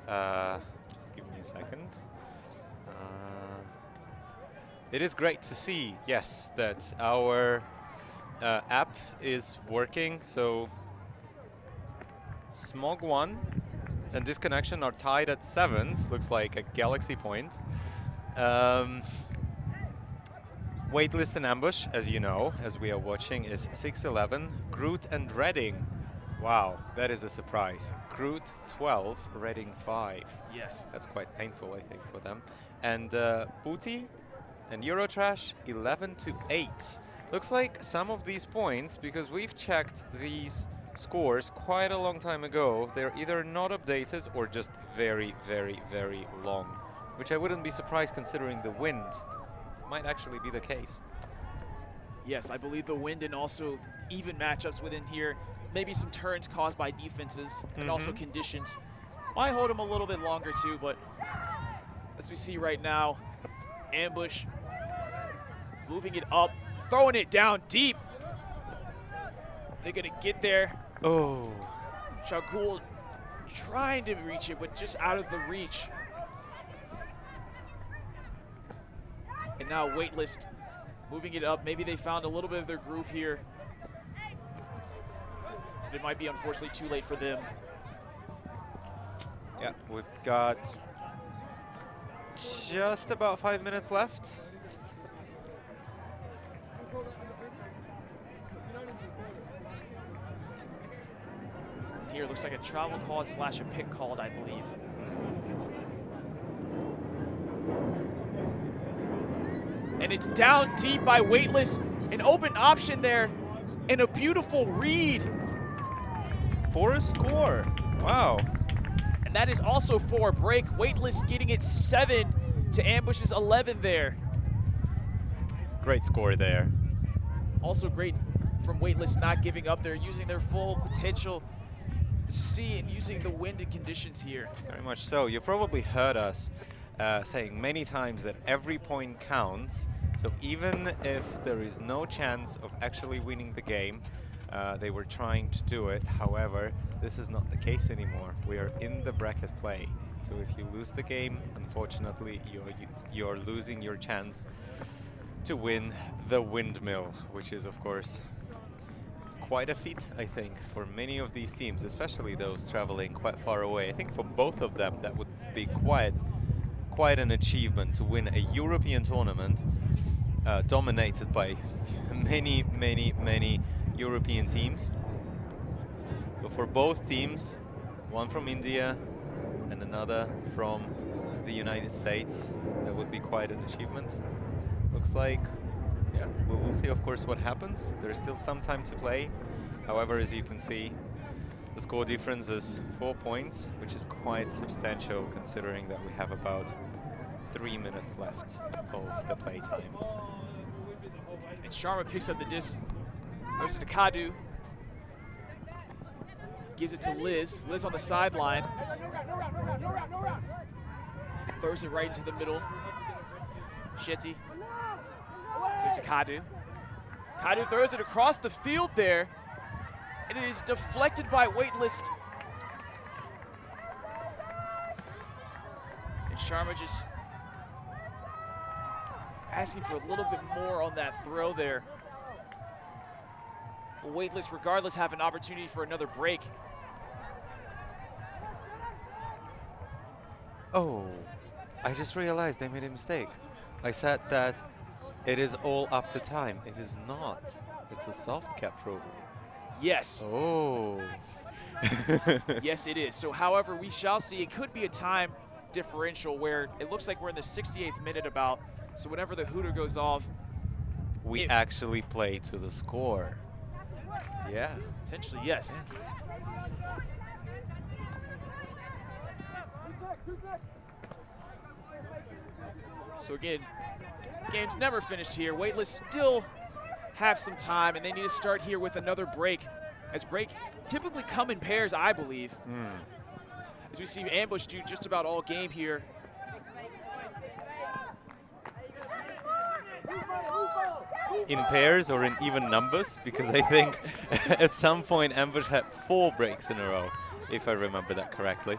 S3: Just give me a second. It is great to see, yes, that our app is working. So Smog 1 and Disconnection are tied at 7s. Looks like a galaxy point. Waitlist and Ambush, as you know, as we are watching, is 6-11. Groot and Reading. Wow, that is a surprise. Groot 12, Reading 5.
S2: Yes.
S3: That's quite painful, I think, for them. And Booty and Eurotrash 11-8. Looks like some of these points, because we've checked these scores quite a long time ago, they're either not updated or just very, very, very long, which I wouldn't be surprised considering the wind might actually be the case.
S2: Yes, I believe the wind and also even matchups within here, maybe some turns caused by defenses and also conditions might hold them a little bit longer too, but as we see right now, Ambush moving it up, throwing it down deep. They're gonna get there.
S3: Oh.
S2: Shagul trying to reach it, but just out of the reach. And now Waitlist moving it up. Maybe they found a little bit of their groove here. It might be unfortunately too late for them.
S3: Yeah, we've got just about 5 minutes left
S2: here. Looks like a travel called / a pick called, I believe. And it's down deep by Waitlist. An open option there and a beautiful read.
S3: For a score. Wow.
S2: And that is also for a break. Waitlist getting it 7 to Ambush's 11 there.
S3: Great score there.
S2: Also great from Waitlist not giving up. They're using their full potential C and using the wind and conditions here.
S3: Very much so. You probably heard us saying many times that every point counts. So even if there is no chance of actually winning the game, they were trying to do it. However, this is not the case anymore. We are in the bracket play. So if you lose the game, unfortunately, you're losing your chance to win the Windmill, which is, of course, quite a feat, I think, for many of these teams, especially those traveling quite far away. I think for both of them, that would be quite an achievement to win a European tournament dominated by many European teams. So for both teams, one from India and another from the United States, that would be quite an achievement. Looks like, yeah, we will see, of course, what happens. There's still some time to play. However, as you can see, the score difference is 4 points, which is quite substantial considering that we have about 3 minutes left of the playtime.
S2: And Sharma picks up the disc. Throws it to Kadu. Gives it to Liz. Liz on the sideline. Throws it right into the middle. Shetty. So to Kadu. Kadu throws it across the field there. And it is deflected by Waitlist. And Sharma just asking for a little bit more on that throw there. But Waitlist, regardless, have an opportunity for another break.
S3: Oh, I just realized they made a mistake. I said that it is all up to time. It is not. It's a soft cap rule.
S2: Yes.
S3: Oh.
S2: Yes, it is. So, however, we shall see. It could be a time differential where it looks like we're in the 68th minute about. So whenever the hooter goes off,
S3: we actually play to the score. Yeah.
S2: Potentially, yes. So again, game's never finished here. Waitlist still have some time, and they need to start here with another break, as breaks typically come in pairs, I believe. As we see Ambush do just about all game here.
S3: In pairs or in even numbers, because I think at some point Ambush had 4 breaks in a row, if I remember that correctly.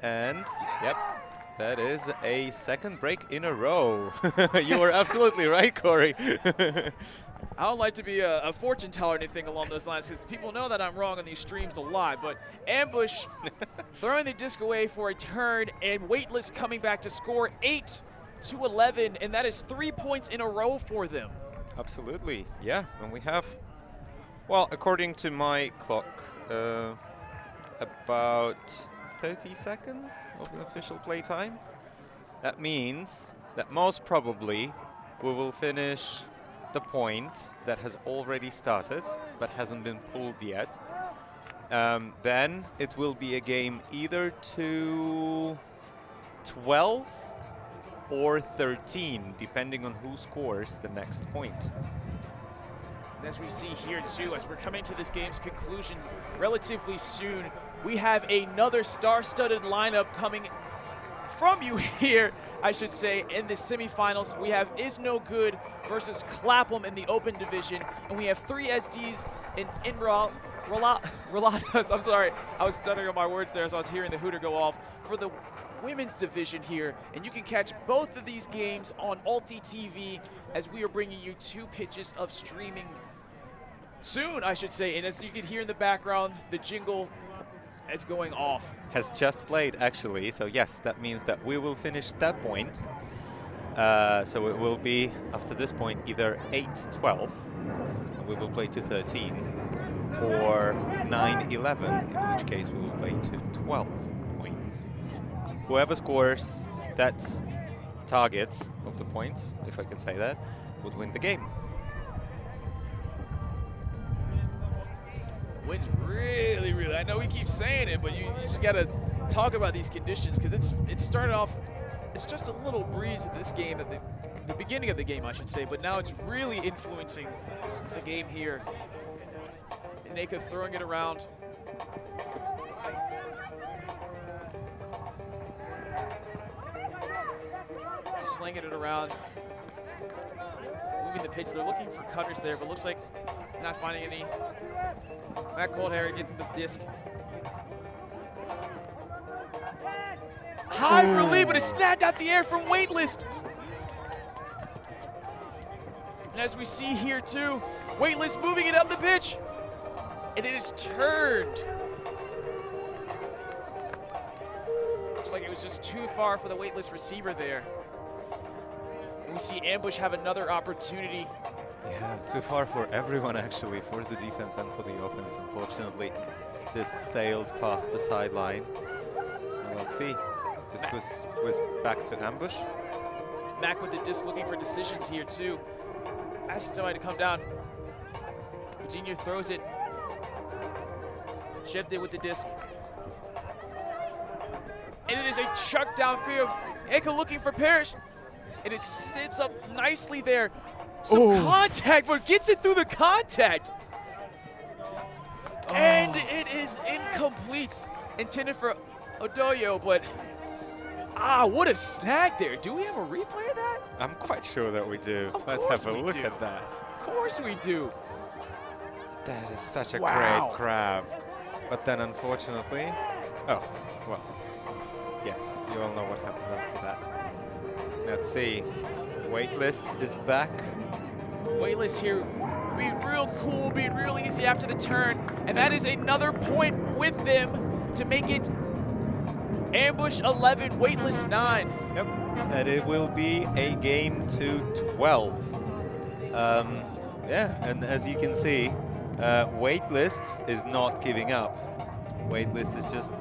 S3: And, yep, that is a second break in a row. You were absolutely right, Corey.
S2: I don't like to be a fortune teller or anything along those lines, because people know that I'm wrong on these streams a lot, but Ambush throwing the disc away for a turn, and Waitlist coming back to score 8-11, and that is 3 points in a row for them.
S3: Absolutely, yeah, and we have, well, according to my clock, about 30 seconds of an official play time. That means that most probably we will finish the point that has already started but hasn't been pulled yet. Then it will be a game either to 12 or 13, depending on who scores the next point.
S2: And as we see here too, as we're coming to this game's conclusion relatively soon, we have another star-studded lineup coming from you here, I should say, in the semifinals. We have Is No Good versus Clapham in the open division, and we have 3 SDs in Rolladas. I'm sorry, I was stuttering on my words there as I was hearing the hooter go off for the women's division here. And you can catch both of these games on Alti TV as we are bringing you 2 pitches of streaming soon, I should say. And as you can hear in the background, the jingle is going off.
S3: Has just played, actually, so yes, that means that we will finish that point. So it will be, after this point, either 8-12, and we will play to 13, or 9-11, in which case we will play to 12 points. Whoever scores that target of the points, if I can say that, would win the game.
S2: Wind's really, really, I know we keep saying it, but you just got to talk about these conditions, because it started off, it's just a little breeze at this game, at the beginning of the game, I should say, but now it's really influencing the game here. Neka throwing it around. Slinging it around. Moving the pitch. They're looking for cutters there, but looks like not finding any. Matt Coldhair getting the disc. High for lead, but it's snapped out the air from Waitlist. And as we see here too, Waitlist moving it up the pitch. And it is turned. Looks like it was just too far for the Waitlist receiver there. And we see Ambush have another opportunity.
S3: Yeah, too far for everyone actually, for the defense and for the offense. Unfortunately, this disc sailed past the sideline. And let's see, this was back to Ambush.
S2: Mac with the disc looking for decisions here too. Asking somebody to come down. Virginia throws it. Shevde with the disc. And it is a chuck downfield. Eka looking for Parrish. And it sits up nicely there. Some contact, but gets it through the contact. And it is incomplete. Intended for Odoyo, but what a snag there. Do we have a replay of that?
S3: I'm quite sure that we do. Let's have a look at that.
S2: Of course we do.
S3: That is such a great grab. But then unfortunately, well, yes, you all know what happened after that. Let's see, Waitlist is back.
S2: Waitlist here being real cool, being real easy after the turn, and that is another point with them to make it Ambush 11, Waitlist 9.
S3: Yep, and it will be a game to 12. Yeah, and as you can see, Waitlist is not giving up. Waitlist is just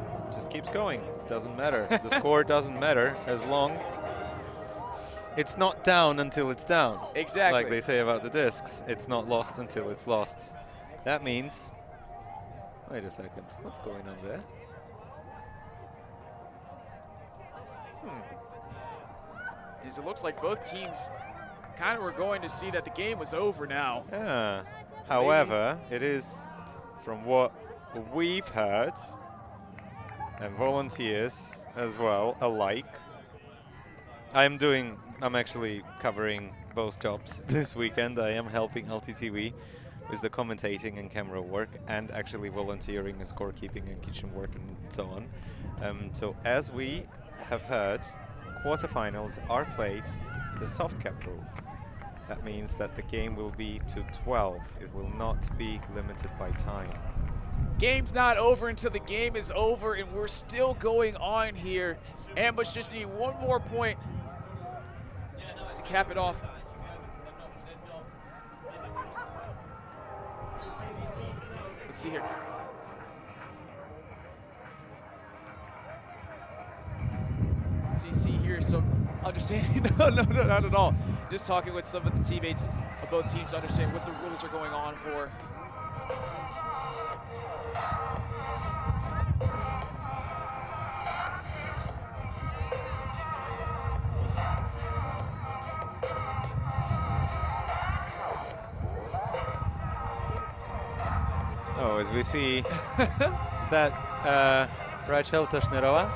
S3: keeps going. Doesn't matter. The score doesn't matter as long it's not down until it's down.
S2: Exactly.
S3: Like they say about the discs, it's not lost until it's lost. That means, wait a second, what's going on there?
S2: As it looks like both teams kind of were going to see that the game was over now.
S3: Yeah. However, it is, from what we've heard, and volunteers as well, alike. I'm actually covering both jobs this weekend. I am helping LTTV with the commentating and camera work, and actually volunteering and scorekeeping and kitchen work and so on. So as we have heard, quarterfinals are played the soft cap rule. That means that the game will be to 12. It will not be limited by time.
S2: Game's not over until the game is over, and we're still going on here. Ambush just need one more point to cap it off. Let's see here. So you see here some understanding. No, not at all. Just talking with some of the teammates of both teams to understand what the rules are going on for.
S3: Oh, as we see, is that Rachel Tashnerova,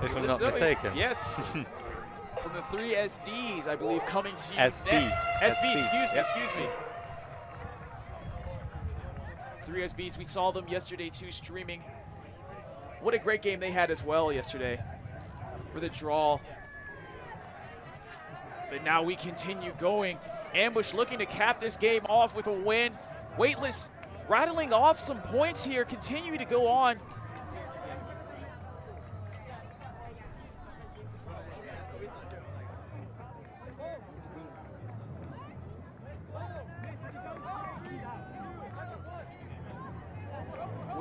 S3: if I'm not mistaken?
S2: Yes. From the 3 SDs, I believe, coming to you
S3: SB.
S2: next. SB,
S3: Yep.
S2: excuse me. 3 SBs, we saw them yesterday too, streaming. What a great game they had as well yesterday for the draw. But now we continue going. Ambush looking to cap this game off with a win. Waitlist rattling off some points here, continuing to go on.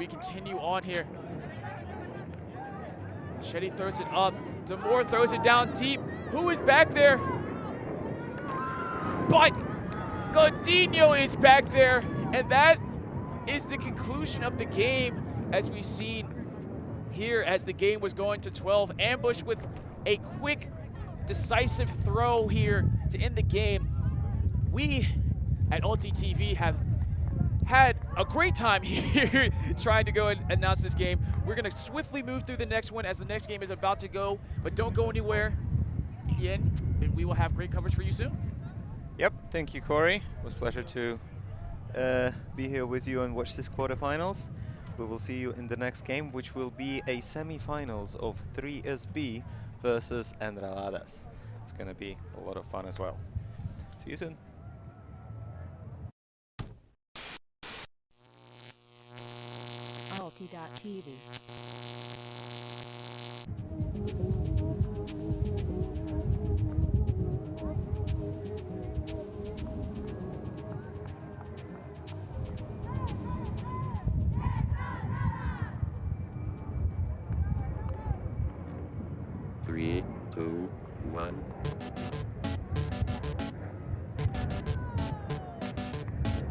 S2: we continue on here. Shetty throws it up. Demore throws it down deep. Who is back there? But Godinho is back there, and that is the conclusion of the game, as we've seen here as the game was going to 12. Ambush with a quick, decisive throw here to end the game. We at Ulti TV have had a great time here trying to go and announce this game. We're going to swiftly move through the next one as the next game is about to go, but don't go anywhere. Again, and we will have great coverage for you soon.
S3: Yep, thank you, Corey. It was a pleasure to be here with you and watch this quarterfinals. We will see you in the next game, which will be a semi-finals of 3SB versus Enraladas. It's going to be a lot of fun as well. See you soon.
S12: Ulti.tv.
S13: Three, two, one.